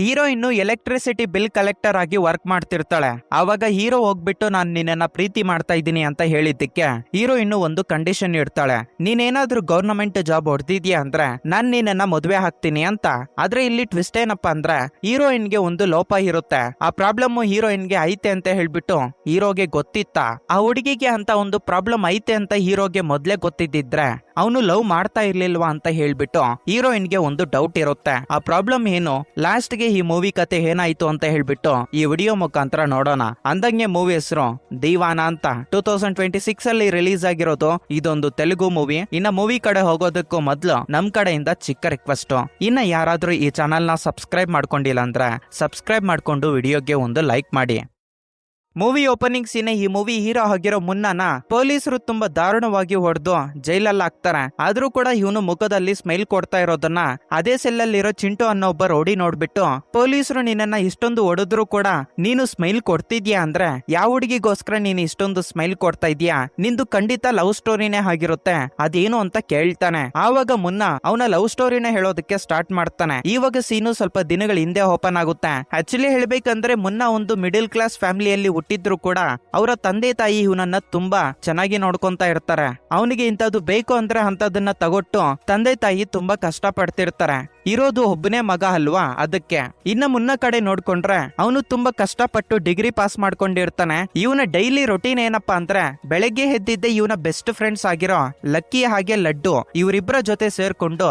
Heroine electricity bill collector ಆಗಿ work ಮಾಡ್ತಿರ್ತಾಳೆ. ಆವಾಗ hero ಹೋಗ್ಬಿಟ್ಟು ನಾನ್ ನಿನ್ನ ಪ್ರೀತಿ ಮಾಡ್ತಾ ಇದ್ದೀನಿ ಅಂತ ಹೇಳಿದ್ದಕ್ಕೆ ಹೀರೋಯಿನ್ ಒಂದು ಕಂಡೀಷನ್ ಇಡ್ತಾಳೆ, ನೀನೇನಾದ್ರೂ ಗವರ್ನಮೆಂಟ್ ಜಾಬ್ ಹೊಡೆದಿದ್ಯಾ ಅಂದ್ರೆ ನಾನ್ ನಿನ್ನ ಮದುವೆ ಹಾಕ್ತೀನಿ ಅಂತ. ಆದ್ರೆ ಇಲ್ಲಿ ಟ್ವಿಸ್ಟ್ ಏನಪ್ಪಾ ಅಂದ್ರೆ ಹೀರೋಯಿನ್ಗೆ ಒಂದು ಲೋಪ ಇರುತ್ತೆ. ಆ ಪ್ರಾಬ್ಲಮ್ ಹೀರೋಯಿನ್ಗೆ ಐತೆ ಅಂತ ಹೇಳ್ಬಿಟ್ಟು ಹೀರೋಗೆ ಗೊತ್ತಿತ್ತ. ಆ ಹುಡುಗಿಗೆ ಅಂತ ಒಂದು ಪ್ರಾಬ್ಲಮ್ ಐತೆ ಅಂತ ಹೀರೋಗೆ ಮೊದ್ಲೇ ಗೊತ್ತಿದ್ದಿದ್ರೆ ಅವನು ಲವ್ ಮಾಡ್ತಾ ಇರ್ಲಿಲ್ವಾ ಅಂತ ಹೇಳ್ಬಿಟ್ಟು ಹೀರೋಯಿನ್ಗೆ ಒಂದು ಡೌಟ್ ಇರುತ್ತೆ. ಆ ಪ್ರಾಬ್ಲಮ್ ಏನು, ಲಾಸ್ಟ್ ಗೆ ಈ ಮೂವಿ ಕತೆ ಏನಾಯ್ತು ಅಂತ ಹೇಳ್ಬಿಟ್ಟು ಈ ವಿಡಿಯೋ ಮುಖಾಂತರ ನೋಡೋಣ. ಅಂದಂಗೆ ಮೂವಿ ಹೆಸರು ದೀವಾನ ಅಂತ 2026 ಅಲ್ಲಿ ರಿಲೀಸ್ ಆಗಿರೋದು. ಇದೊಂದು ತೆಲುಗು ಮೂವಿ. ಇನ್ನ ಮೂವಿ ಕಡೆ ಹೋಗೋದಕ್ಕೂ ಮೊದ್ಲು ನಮ್ ಕಡೆಯಿಂದ ಚಿಕ್ಕ ರಿಕ್ವೆಸ್ಟ್, ಇನ್ನ ಯಾರಾದ್ರೂ ಈ ಚಾನಲ್ ನ ಸಬ್ಸ್ಕ್ರೈಬ್ ಮಾಡ್ಕೊಂಡಿಲ್ಲ ಅಂದ್ರೆ ಸಬ್ಸ್ಕ್ರೈಬ್ ಮಾಡ್ಕೊಂಡು ವಿಡಿಯೋಗೆ ಒಂದು ಲೈಕ್ ಮಾಡಿ. ಮೂವಿ ಓಪನಿಂಗ್ ಸೀನ್ ಈ ಮೂವಿ ಹೀರೋ ಆಗಿರೋ ಮುನ್ನನ ಪೊಲೀಸರು ತುಂಬಾ ದಾರುಣವಾಗಿ ಹೊಡೆದು ಜೈಲಲ್ಲಿ ಹಾಕ್ತಾರೆ. ಆದ್ರೂ ಕೂಡ ಇವನು ಮುಖದಲ್ಲಿ ಸ್ಮೈಲ್ ಕೊಡ್ತಾ ಇರೋದನ್ನ ಅದೇ ಸೆಲ್ಲಲ್ಲಿರೋ ಚಿಂಟು ಅನ್ನೋ ಒಬ್ಬ ರೌಡಿ ನೋಡ್ಬಿಟ್ಟು, ಪೊಲೀಸರು ನಿನ್ನ ಇಷ್ಟೊಂದು ಹೊಡೆದ್ರು ಕೂಡ ನೀನು ಸ್ಮೈಲ್ ಕೊಡ್ತಿದ್ಯಾ ಅಂದ್ರೆ ಯಾವ ಹುಡುಗಿಗೋಸ್ಕರ ನೀನು ಇಷ್ಟೊಂದು ಸ್ಮೈಲ್ ಕೊಡ್ತಾ ಇದೀಯಾ, ನಿಂದು ಖಂಡಿತ ಲವ್ ಸ್ಟೋರಿನೇ ಆಗಿರುತ್ತೆ, ಅದೇನು ಅಂತ ಕೇಳ್ತಾನೆ. ಆವಾಗ ಮುನ್ನ ಅವನ ಲವ್ ಸ್ಟೋರಿನೇ ಹೇಳೋದಕ್ಕೆ ಸ್ಟಾರ್ಟ್ ಮಾಡ್ತಾನೆ. ಇವಾಗ ಸೀನು ಸ್ವಲ್ಪ ದಿನಗಳ ಹಿಂದೆ ಓಪನ್ ಆಗುತ್ತೆ. ಆಕ್ಚುಲಿ ಹೇಳ್ಬೇಕಂದ್ರೆ ಮುನ್ನ ಒಂದು ಮಿಡಿಲ್ ಕ್ಲಾಸ್ ಫ್ಯಾಮಿಲಿಯಲ್ಲಿ ಹುಟ್ಟಿದ್ರು ಕೂಡ ಅವರ ತಂದೆ ತಾಯಿ ಇವನನ್ನ ತುಂಬಾ ಚೆನ್ನಾಗಿ ನೋಡ್ಕೊಂತಾ ಇರ್ತಾರೆ. ಅವನಿಗೆ ಇಂಥದ್ದು ಬೇಕು ಅಂದ್ರೆ ಅಂತದನ್ನ ತಗೊಟ್ಟು ತಂದೆ ತಾಯಿ ತುಂಬಾ ಕಷ್ಟ ಪಡ್ತಿರ್ತಾರೆ. ಇರೋದು ಒಬ್ಬನೇ ಮಗ ಅಲ್ವಾ, ಅದಕ್ಕೆ. ಇನ್ನ ಮುನ್ನ ಕಡೆ ನೋಡ್ಕೊಂಡ್ರೆ ಅವನು ತುಂಬಾ ಕಷ್ಟಪಟ್ಟು ಡಿಗ್ರಿ ಪಾಸ್ ಮಾಡ್ಕೊಂಡಿರ್ತಾನೆ. ಇವನ ಡೈಲಿ ರೊಟೀನ್ ಏನಪ್ಪಾ ಅಂದ್ರೆ ಬೆಳಗ್ಗೆ ಎದ್ದಿದ್ದೆ ಇವನ ಬೆಸ್ಟ್ ಫ್ರೆಂಡ್ಸ್ ಆಗಿರೋ ಲಕ್ಕಿ ಹಾಗೆ ಲಡ್ಡು ಇವರಿಬ್ಬರ ಜೊತೆ ಸೇರ್ಕೊಂಡು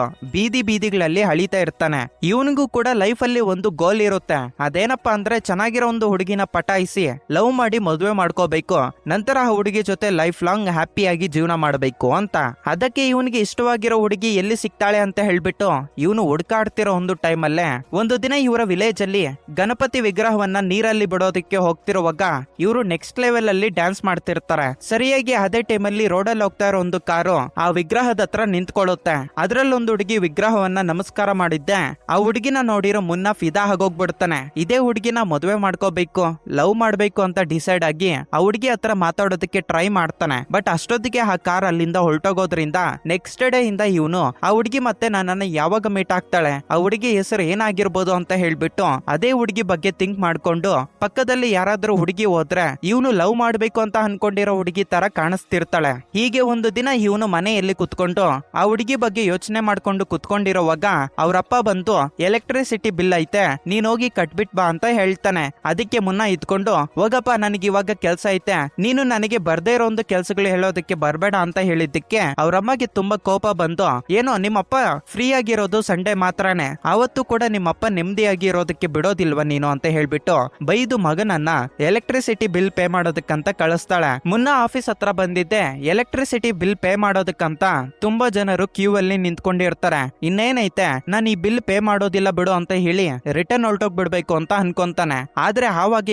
ಬೀದಿಗಳಲ್ಲಿ ಅಳಿತಾ ಇರ್ತಾನೆ. ಇವನಿಗೂ ಕೂಡ ಲೈಫ್ ಅಲ್ಲಿ ಒಂದು ಗೋಲ್ ಇರುತ್ತೆ. ಅದೇನಪ್ಪಾ ಅಂದ್ರೆ ಚೆನ್ನಾಗಿರೋ ಒಂದು ಹುಡುಗಿನ ಪಟಾಯಿಸಿ ಲವ್ ಮಾಡಿ ಮದುವೆ ಮಾಡ್ಕೋಬೇಕು, ನಂತರ ಆ ಹುಡುಗಿ ಜೊತೆ ಲೈಫ್ ಲಾಂಗ್ ಹ್ಯಾಪಿಯಾಗಿ ಜೀವನ ಮಾಡಬೇಕು ಅಂತ. ಅದಕ್ಕೆ ಇವನಿಗೆ ಇಷ್ಟವಾಗಿರೋ ಹುಡುಗಿ ಎಲ್ಲಿ ಸಿಗ್ತಾಳೆ ಅಂತ ಹೇಳ್ಬಿಟ್ಟು ಇವನು ಹುಡ್ಕಾಡ್ತಿರೋ ಒಂದು ಟೈಮ್ ಅಲ್ಲೇ ಒಂದು ದಿನ ಇವರ ವಿಲೇಜ್ ಅಲ್ಲಿ ಗಣಪತಿ ವಿಗ್ರಹವನ್ನ ನೀರಲ್ಲಿ ಬಿಡೋದಕ್ಕೆ ಹೋಗ್ತಿರುವಾಗ ಇವರು ನೆಕ್ಸ್ಟ್ ಲೆವೆಲ್ ಅಲ್ಲಿ ಡ್ಯಾನ್ಸ್ ಮಾಡ್ತಿರ್ತಾರೆ. ಸರಿಯಾಗಿ ಅದೇ ಟೈಮ್ ಅಲ್ಲಿ ರೋಡಲ್ಲಿ ಹೋಗ್ತಾ ಇರೋ ಒಂದು ಕಾರು ಆ ವಿಗ್ರಹದ ಹತ್ರ ನಿಂತ್ಕೊಳ್ಳುತ್ತೆ. ಅದ್ರಲ್ಲೊಂದು ಹುಡುಗಿ ವಿಗ್ರಹವನ್ನ ನಮಸ್ಕಾರ ಮಾಡಿದ್ದೆ. ಆ ಹುಡುಗಿನ ನೋಡಿರೋ ಮುನ್ನ ಫಿದಾ ಆಗೋಗ್ಬಿಡ್ತಾನೆ. ಇದೇ ಹುಡುಗಿನ ಮದುವೆ ಮಾಡ್ಕೋಬೇಕು, ಲವ್ ಮಾಡ್ಬೇಕು ಅಂತ ಡಿಸೈಡ್ ಆಗಿ ಆ ಹುಡುಗಿ ಹತ್ರ ಮಾತಾಡೋದಕ್ಕೆ ಟ್ರೈ ಮಾಡ್ತಾನೆ. ಬಟ್ ಅಷ್ಟೊತ್ತಿಗೆ ಆ ಕಾರ್ ಅಲ್ಲಿಂದ ಹೊರಟೋಗೋದ್ರಿಂದ ನೆಕ್ಸ್ಟ್ ಡೇ ಇಂದ ಇವನು ಆ ಹುಡುಗಿ ಮತ್ತೆ ನನ್ನನ್ನ ಯಾವಾಗ ಮೀಟ್ ಆಗ್ತಾಳೆ, ಆ ಹುಡುಗಿ ಹೆಸರು ಏನಾಗಿರ್ಬೋದು ಅಂತ ಹೇಳ್ಬಿಟ್ಟು ಅದೇ ಹುಡುಗಿ ಬಗ್ಗೆ ಥಿಂಕ್ ಮಾಡ್ಕೊಂಡು ಪಕ್ಕದಲ್ಲಿ ಯಾರಾದ್ರೂ ಹುಡುಗಿ ಹೋದ್ರೆ ಇವನು ಲವ್ ಮಾಡ್ಬೇಕು ಅಂತ ಅನ್ಕೊಂಡಿರೋ ಹುಡುಗಿ ತರ ಕಾಣಿಸ್ತಿರ್ತಾಳೆ. ಹೀಗೆ ಒಂದು ದಿನ ಇವನು ಮನೆಯಲ್ಲಿ ಕುತ್ಕೊಂಡು ಆ ಹುಡುಗಿ ಬಗ್ಗೆ ಯೋಚನೆ ಮಾಡ್ಕೊಂಡು ಕುತ್ಕೊಂಡಿರೋವಾಗ ಅವ್ರಪ್ಪ ಬಂದು ಎಲೆಕ್ಟ್ರಿಸಿಟಿ ಬಿಲ್ ಐತೆ ನೀನ್ ಹೋಗಿ ಕಟ್ಬಿಟ್ ಬಾ ಅಂತ ಹೇಳ್ತಾನೆ. ಅದಕ್ಕೆ ಮುನ್ನ ಇದ್ಕೊಂಡು ಹೋಗಪ್ಪ ನನಗೆ ಇವಾಗ ಕೆಲ್ಸ ಐತೆ, ನೀನು ನನಗೆ ಬರ್ದೇ ಇರೋ ಒಂದು ಕೆಲ್ಸಗಳು ಹೇಳೋದಕ್ಕೆ ಬರ್ಬೇಡ ಅಂತ ಹೇಳಿದ್ದಕ್ಕೆ ಅವ್ರಮ್ಮಗೆ ತುಂಬಾ ಕೋಪ ಬಂದು, ಏನೋ ನಿಮ್ಮಪ್ಪ ಫ್ರೀ ಆಗಿರೋದು ಸಂಡೇ ಮಾತ್ರನೇ, ಅವತ್ತು ಕೂಡ ನಿಮ್ಮಪ್ಪ ನೆಮ್ಮದಿಯಾಗಿ ಇರೋದಕ್ಕೆ ಬಿಡೋದಿಲ್ವಾ ನೀನು ಅಂತ ಹೇಳ್ಬಿಟ್ಟು ಬೈದು ಮಗನನ್ನ ಎಲೆಕ್ಟ್ರಿಸಿಟಿ ಬಿಲ್ ಪೇ ಮಾಡೋದಕ್ಕಂತ ಕಳಿಸ್ತಾಳೆ. ಮುನ್ನ ಆಫೀಸ್ ಹತ್ರ ಬಂದಿದ್ದೆ ಎಲೆಕ್ಟ್ರಿಸಿಟಿ ಬಿಲ್ ಪೇ ಮಾಡೋದಕ್ಕಂತ ತುಂಬಾ ಜನರು ಕ್ಯೂ ಅಲ್ಲಿ ನಿಂತ್ಕೊಂಡಿರ್ತಾರೆ. ಇನ್ನೇನೈತೆ ನಾನು ಈ ಬಿಲ್ ಪೇ ಮಾಡೋದಿಲ್ಲ ಬಿಡು ಅಂತ ಹೇಳಿ ರಿಟರ್ನ್ ಹೊರಟೋಗ್ಬಿಡ್ಬೇಕು ಅಂತ ಅನ್ಕೊಂತಾನೆ. ಆದ್ರೆ ಆವಾಗ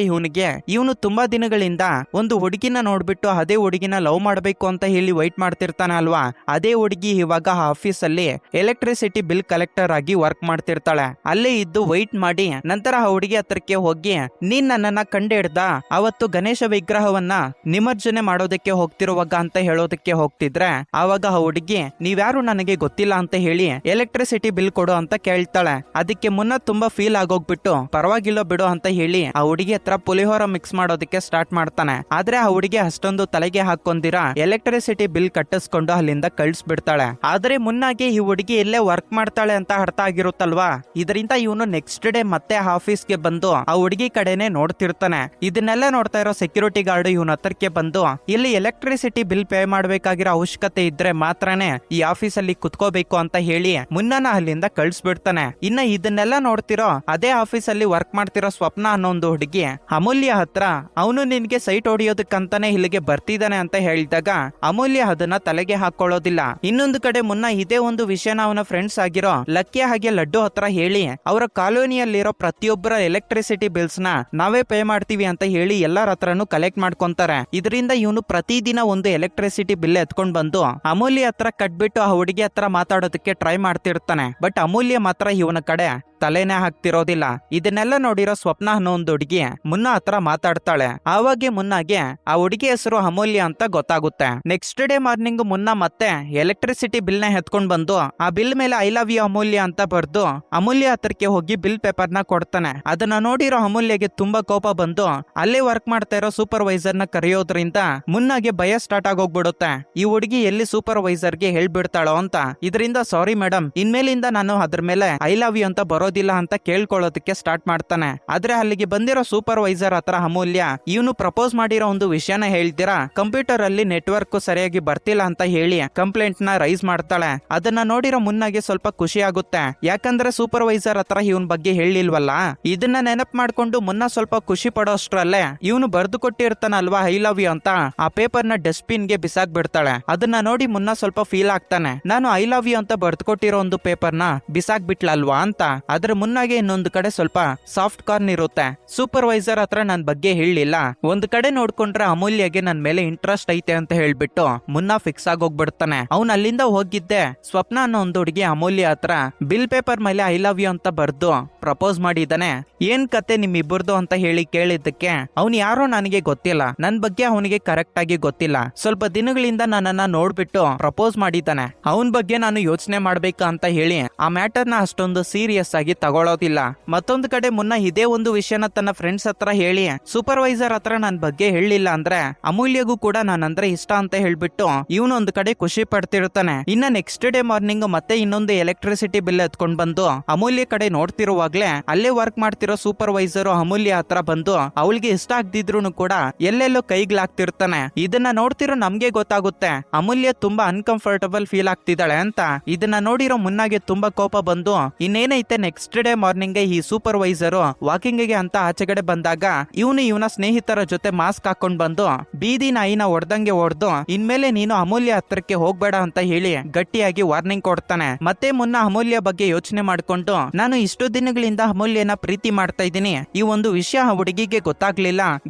ಇವನು ತುಂಬಾ ದಿನಗಳಿಂದ ಒಂದು ಹುಡುಗಿನ ನೋಡ್ಬಿಟ್ಟು ಅದೇ ಹುಡುಗಿನ ಲವ್ ಮಾಡ್ಬೇಕು ಅಂತ ಹೇಳಿ ವೈಟ್ ಮಾಡ್ತಿರ್ತಾನೆ ಅಲ್ವಾ, ಅದೇ ಹುಡುಗಿ ಇವಾಗ ಆಫೀಸ್ ಅಲ್ಲಿ ಎಲೆಕ್ಟ್ರಿಸಿಟಿ ಬಿಲ್ ಕಲೆಕ್ಟರ್ ಆಗಿ ವರ್ಕ್ ಮಾಡ್ತಿರ್ತಾಳೆ. ಅಲ್ಲೇ ಇದ್ದು ವೈಟ್ ಮಾಡಿ ನಂತರ ಆ ಹುಡುಗಿ ಹತ್ರಕ್ಕೆ ಹೋಗಿ ನೀನ್ ನನ್ನನ್ನ ಕಂಡಿಡ್ದ ಅವತ್ತು ಗಣೇಶ ವಿಗ್ರಹವನ್ನ ನಿಮಜ್ಜನೆ ಮಾಡೋದಕ್ಕೆ ಹೋಗ್ತಿರುವಾಗ ಅಂತ ಹೇಳೋದಕ್ಕೆ ಹೋಗ್ತಿದ್ರೆ ಆವಾಗ ಆ ಹುಡುಗಿ ನೀವ್ಯಾರು ನನಗೆ ಗೊತ್ತಿಲ್ಲ ಅಂತ ಹೇಳಿ ಎಲೆಕ್ಟ್ರಿಸಿಟಿ ಬಿಲ್ ಕೊಡು ಅಂತ ಕೇಳ್ತಾಳೆ. ಅದಕ್ಕೆ ಮುನ್ನ ತುಂಬಾ ಫೀಲ್ ಆಗೋಗ್ಬಿಟ್ಟು ಪರವಾಗಿಲ್ಲ ಬಿಡು ಅಂತ ಹೇಳಿ ಆ ಹುಡುಗಿ ಹತ್ರ ಪುಲಿಹೋರ ಮಿಕ್ಸ್ ಮಾಡೋದಕ್ಕೆ ಸ್ಟಾರ್ಟ್ ಮಾಡ್ತಾನೆ. ಆದ್ರೆ ಆ ಹುಡುಗಿ ಅಷ್ಟೊಂದು ತಲೆಗೆ ಹಾಕೊಂಡಿರ ಎಲೆಕ್ಟ್ರಿಸಿಟಿ ಬಿಲ್ ಕಟ್ಟಿಸ್ಕೊಂಡು ಅಲ್ಲಿಂದ ಕಳಿಸ್ಬಿಡ್ತಾಳೆ. ಆದ್ರೆ ಮುನ್ನಾಗಿ ಈ ಹುಡುಗಿ ಎಲ್ಲೇ ವರ್ಕ್ ಮಾಡ್ತಾಳೆ ಅಂತ ಅರ್ಥ ಆಗಿರುತ್ತಲ್ವಾ, ಇದರಿಂದ ಇವನು ನೆಕ್ಸ್ಟ್ ಡೇ ಮತ್ತೆ ಆಫೀಸ್ಗೆ ಬಂದು ಆ ಹುಡುಗಿ ಕಡೆನೆ ನೋಡ್ತಿರ್ತಾನೆ. ಇದನ್ನೆಲ್ಲ ನೋಡ್ತಾ ಇರೋ ಸೆಕ್ಯೂರಿಟಿ ಗಾರ್ಡ್ ಇವನ ಹತ್ರಕ್ಕೆ ಬಂದು ಇಲ್ಲಿ ಎಲೆಕ್ಟ್ರಿಸಿಟಿ ಬಿಲ್ ಪೇ ಮಾಡ್ಬೇಕಾಗಿರೋ ಅವಶ್ಯಕತೆ ಇದ್ರೆ ಮಾತ್ರನೇ ಈ ಆಫೀಸ್ ಅಲ್ಲಿ ಕುತ್ಕೋಬೇಕು ಅಂತ ಹೇಳಿ ಮುನ್ನನ ಅಲ್ಲಿಂದ ಕಳಿಸ್ಬಿಡ್ತಾನೆ. ಇನ್ನ ಇದನ್ನೆಲ್ಲ ನೋಡ್ತಿರೋ ಅದೇ ಆಫೀಸ್ ಅಲ್ಲಿ ವರ್ಕ್ ಮಾಡ್ತಿರೋ ಸ್ವಪ್ನ ಅನ್ನೋ ಒಂದು ಹುಡುಗಿ ಅಮೂಲ್ಯ ಹತ್ರ ಅವನು ನಿನ್ಗೆ ಸೈಟ್ ಹೊಡಿಯೋದಕ್ಕಂತಾನೆ ಇಲ್ಲಿಗೆ ಬರ್ತಿದ್ದಾನೆ ಅಂತ ಹೇಳಿದಾಗ ಅಮೂಲ್ಯ ಅದನ್ನ ತಲೆಗೆ ಹಾಕೊಳ್ಳೋದಿಲ್ಲ. ಇನ್ನೊಂದು ಕಡೆ ಮುನ್ನ ಇದೇ ಒಂದು ವಿಷಯನ ಅವನ ಫ್ರೆಂಡ್ಸ್ ಆಗಿರೋ ಲಕ್ಕಿ ಹಾಗೆ ಲಡ್ಡು ಹತ್ರ ಹೇಳಿ ಅವರ ಕಾಲೋನಿಯಲ್ಲಿರೋ ಪ್ರತಿಯೊಬ್ಬರ ಎಲೆಕ್ಟ್ರಿಸಿಟಿ ಬಿಲ್ಸ್ ನ ನಾವೇ ಪೇ ಮಾಡ್ತೀವಿ ಅಂತ ಹೇಳಿ ಎಲ್ಲರ ಹತ್ರನು ಕಲೆಕ್ಟ್ ಮಾಡ್ಕೊಂತಾರೆ. ಇದರಿಂದ ಇವನು ಪ್ರತಿದಿನ ಒಂದು ಎಲೆಕ್ಟ್ರಿಸಿಟಿ ಬಿಲ್ ಎತ್ಕೊಂಡ್ ಬಂದು ಅಮೂಲ್ಯ ಹತ್ರ ಕಟ್ಬಿಟ್ಟು ಆ ಹುಡುಗಿ ಹತ್ರ ಮಾತಾಡೋದಕ್ಕೆ ಟ್ರೈ ಮಾಡ್ತಿರ್ತಾನೆ. ಬಟ್ ಅಮೂಲ್ಯ ಮಾತ್ರ ಇವನ ಕಡೆ ತಲೆನೇ ಹಾಕ್ತಿರೋದಿಲ್ಲ. ಇದನ್ನೆಲ್ಲ ನೋಡಿರೋ ಸ್ವಪ್ನ ಅನ್ನೋ ಒಂದು ಹುಡುಗಿ ಮುನ್ನ ಹತ್ರ ಮಾತಾಡ್ತಾಳೆ. ಆವಾಗೆ ಮುನ್ನಾಗೆ ಆ ಹುಡುಗಿ ಹೆಸರು ಅಮೂಲ್ಯ ಅಂತ ಗೊತ್ತಾಗುತ್ತೆ. ನೆಕ್ಸ್ಟ್ ಡೇ ಮಾರ್ನಿಂಗ್ ಮುನ್ನ ಮತ್ತೆ ಎಲೆಕ್ಟ್ರಿಸಿಟಿ ಬಿಲ್ ನ ಎತ್ಕೊಂಡ್ ಬಂದು ಆ ಬಿಲ್ ಮೇಲೆ ಐ ಲವ್ ಯು ಅಮೂಲ್ಯ ಅಂತ ಬರ್ದು ಅಮೂಲ್ಯ ಹತ್ರಕ್ಕೆ ಹೋಗಿ ಬಿಲ್ ಪೇಪರ್ ನ ಕೊಡ್ತಾನೆ. ಅದನ್ನ ನೋಡಿರೋ ಅಮೂಲ್ಯಗೆ ತುಂಬಾ ಕೋಪ ಬಂದು ಅಲ್ಲೇ ವರ್ಕ್ ಮಾಡ್ತಾ ಇರೋ ಸೂಪರ್ವೈಸರ್ ನ ಕರೆಯೋದ್ರಿಂದ ಮುನ್ನಾಗೆ ಭಯ ಸ್ಟಾರ್ಟ್ ಆಗೋಗ್ಬಿಡುತ್ತೆ. ಈ ಹುಡುಗಿ ಎಲ್ಲಿ ಸೂಪರ್ವೈಸರ್ ಗೆ ಹೇಳ್ಬಿಡ್ತಾಳೋ ಅಂತ. ಇದರಿಂದ ಸಾರಿ ಮೇಡಮ್, ಇನ್ಮೇಲಿಂದ ನಾನು ಅದ್ರ ಮೇಲೆ ಐ ಲವ್ ಯು ಅಂತ ಬರೋದಿಲ್ಲ ಅಂತ ಕೇಳ್ಕೊಳ್ಳೋದಕ್ಕೆ ಸ್ಟಾರ್ಟ್ ಮಾಡ್ತಾನೆ. ಆದ್ರೆ ಅಲ್ಲಿಗೆ ಬಂದಿರೋ ಸೂಪರ್ವೈಸರ್ ಹತ್ರ ಅಮೂಲ್ಯ ಇವನು ಪ್ರಪೋಸ್ ಮಾಡಿರೋ ಒಂದು ವಿಷಯನ ಹೇಳ್ತೀರಾ, ಕಂಪ್ಯೂಟರ್ ಅಲ್ಲಿ ನೆಟ್ವರ್ಕ್ ಸರಿಯಾಗಿ ಬರ್ತಿಲ್ಲ ಅಂತ ಹೇಳಿ ಕಂಪ್ಲೇಂಟ್ ನ ರೈಸ್ ಮಾಡ್ತಾಳೆ. ಅದನ್ನ ನೋಡಿರೋ ಮುನ್ನಾಗೆ ಸ್ವಲ್ಪ ಖುಷಿ ಆಗುತ್ತೆ, ಯಾಕಂದ್ರೆ ಸೂಪರ್ವೈಸರ್ ಹತ್ರ ಇವನ್ ಬಗ್ಗೆ ಹೇಳಿಲ್ವಲ್ಲ. ಇದನ್ನ ನೆನಪು ಮಾಡ್ಕೊಂಡು ಮುನ್ನ ಸ್ವಲ್ಪ ಖುಷಿ ಪಡೋಷ್ಟ್ರಲ್ಲೇ ಇವನು ಬರ್ದು ಕೊಟ್ಟಿರ್ತಾನಲ್ವಾ ಐ ಲವ್ ಯು ಅಂತ, ಆ ಪೇಪರ್ ನ ಡಸ್ಟ್ಬಿನ್ ಗೆ ಬಿಸಾಕ್ ಬಿಡ್ತಾಳೆ. ಅದನ್ನ ನೋಡಿ ಮುನ್ನ ಸ್ವಲ್ಪ ಫೀಲ್ ಆಗ್ತಾನೆ, ನಾನು ಐ ಲವ್ ಯು ಅಂತ ಬರ್ದು ಕೊಟ್ಟಿರೋ ಒಂದು ಪೇಪರ್ ನ ಬಿಸಾಕ್ ಬಿಟ್ಲಲ್ವಾ ಅಂತ. ಆದ್ರೆ ಮುನ್ನಾಗೆ ಇನ್ನೊಂದು ಕಡೆ ಸ್ವಲ್ಪ ಸಾಫ್ಟ್ ಕಾರ್ನ್ ಇರುತ್ತೆ. ಸೂಪರ್ವೈಸರ್ ಹತ್ರ ನನ್ ಬಗ್ಗೆ ಹೇಳಿಲ್ಲ, ಒಂದ್ ಕಡೆ ನೋಡ್ಕೊಂಡ್ರೆ ಅಮೂಲ್ಯಗೆ ನನ್ ಮೇಲೆ ಇಂಟ್ರೆಸ್ಟ್ ಐತೆ ಅಂತ ಹೇಳ್ಬಿಟ್ಟು ಮುನ್ನ ಫಿಕ್ಸ್ ಆಗಿ ಹೋಗ್ಬಿಡ್ತಾನೆ. ಅವ್ನ್ ಅಲ್ಲಿಂದ ಹೋಗಿದ್ದೆ ಸ್ವಪ್ನ ಅನ್ನೋ ಒಂದು ಹುಡುಗಿ ಅಮೂಲ್ಯ ಹತ್ರ ಬಿಲ್ ಪೇಪರ್ ಮೇಲೆ ಐ ಲವ್ ಯು ಅಂತ ಬರ್ದು ಪ್ರಪೋಸ್ ಮಾಡಿದ್ದಾನೆ. ಏನ್ ಕತೆ ನಿಮ್ಮಿಬ್ಬರದು ಅಂತ ಹೇಳಿ ಕೇಳಿದ್ದಕ್ಕೆ ಅವ್ನು ಯಾರೋ ನನಗೆ ಗೊತ್ತಿಲ್ಲ, ನನ್ ಬಗ್ಗೆ ಅವನಿಗೆ ಕರೆಕ್ಟ್ ಆಗಿ ಗೊತ್ತಿಲ್ಲ, ಸ್ವಲ್ಪ ದಿನಗಳಿಂದ ನನ್ನನ್ನ ನೋಡ್ಬಿಟ್ಟು ಪ್ರಪೋಸ್ ಮಾಡಿದ್ದಾನೆ, ಅವನ್ ಬಗ್ಗೆ ನಾನು ಯೋಚನೆ ಮಾಡ್ಬೇಕು ಅಂತ ಹೇಳಿ ಆ ಮ್ಯಾಟರ್ ನ ಅಷ್ಟೊಂದು ಸೀರಿಯಸ್ ಆಗಿ ತಗೊಳ್ಳೋದಿಲ್ಲ. ಮತ್ತೊಂದು ಕಡೆ ಮುನ್ನ ಇದೇ ಒಂದು ವಿಷಯನ ತನ್ನ ಫ್ರೆಂಡ್ಸ್ ಹತ್ರ ಹೇಳಿ ಸೂಪರ್ವೈಸರ್ ಹತ್ರ ನನ್ ಬಗ್ಗೆ ಹೇಳಿಲ್ಲ ಅಂದ್ರೆ ಅಮೂಲ್ಯಗೂ ಕೂಡ ನಾನಂದ್ರೆ ಇಷ್ಟ ಅಂತ ಹೇಳ್ಬಿಟ್ಟು ಇವನು ಒಂದು ಕಡೆ ಖುಷಿ ಪಡ್ತಿರ್ತಾನೆ. ಇನ್ನ ನೆಕ್ಸ್ಟ್ ಡೇ ಮಾರ್ನಿಂಗ್ ಮತ್ತೆ ಇನ್ನೊಂದು ಎಲೆಕ್ಟ್ರಿಸಿಟಿ ಬಿಲ್ ಎತ್ಕೊಂಡ್ ಬಂದು ಅಮೂಲ್ಯ ಕಡೆ ನೋಡ್ತಿರುವಾಗ್ಲೇ ಅಲ್ಲೇ ವರ್ಕ್ ಮಾಡ್ತಿರೋ ಸೂಪರ್ವೈಸರ್ ಅಮೂಲ್ಯ ಹತ್ರ ಬಂದು ಅವಳಿಗೆ ಇಷ್ಟ ಆಗ್ದಿದ್ರು ಕೂಡ ಎಲ್ಲೆಲ್ಲೋ ಕೈಗ್ಲಾಗ್ತಿರ್ತಾನೆ. ಇದನ್ನ ನೋಡ್ತಿರೋ ನಮ್ಗೆ ಗೊತ್ತಾಗುತ್ತೆ ಅಮೂಲ್ಯ ತುಂಬಾ ಅನ್ಕಂಫರ್ಟಬಲ್ ಫೀಲ್ ಆಗ್ತಿದ್ದಾಳೆ ಅಂತ. ಇದನ್ನ ನೋಡಿರೋ ಮುನ್ನಾಗೆ ತುಂಬಾ ಕೋಪ ಬಂದು ಇನ್ನೇನೈತೆ ನೆಕ್ಸ್ಟ್ ಡೇ ಮಾರ್ನಿಂಗ್ ಈ ಸೂಪರ್ವೈಸರ್ ವಾಕಿಂಗ್ ಗೆ ಅಂತ ಆಚೆಗಡೆ ಬಂದಾಗ ಇವನ ಸ್ನೇಹಿತರ ಜೊತೆ ಮಾಸ್ಕ್ ಹಾಕೊಂಡ್ ಬಂದು ಬೀದಿ ನಾಯಿನ ಹೊಡ್ದಂಗೆ ಹೊಡೆದು ಇನ್ಮೇಲೆ ನೀನು ಅಮೂಲ್ಯ ಹತ್ರಕ್ಕೆ ಹೋಗ್ಬೇಡ ಅಂತ ಹೇಳಿ ಗಟ್ಟಿಯಾಗಿ ವಾರ್ನಿಂಗ್ ಕೊಡ್ತಾನೆ. ಮತ್ತೆ ಮುನ್ನ ಅಮೂಲ್ಯ ಬಗ್ಗೆ ಯೋಚನೆ ಮಾಡ್ಕೊಂಡು ನಾನು ಇಷ್ಟು ದಿನಗಳಿಂದ ಅಮೂಲ್ಯನ ಪ್ರೀತಿ ಮಾಡ್ತಾ ಇದ್ದೀನಿ, ಈ ಒಂದು ವಿಷಯ ಆ ಹುಡುಗಿಗೆ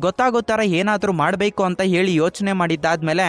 ಗೊತ್ತಾಗೋ ತರ ಏನಾದ್ರೂ ಮಾಡ್ಬೇಕು ಅಂತ ಹೇಳಿ ಯೋಚನೆ ಮಾಡಿದ್ದಾದ್ಮೇಲೆ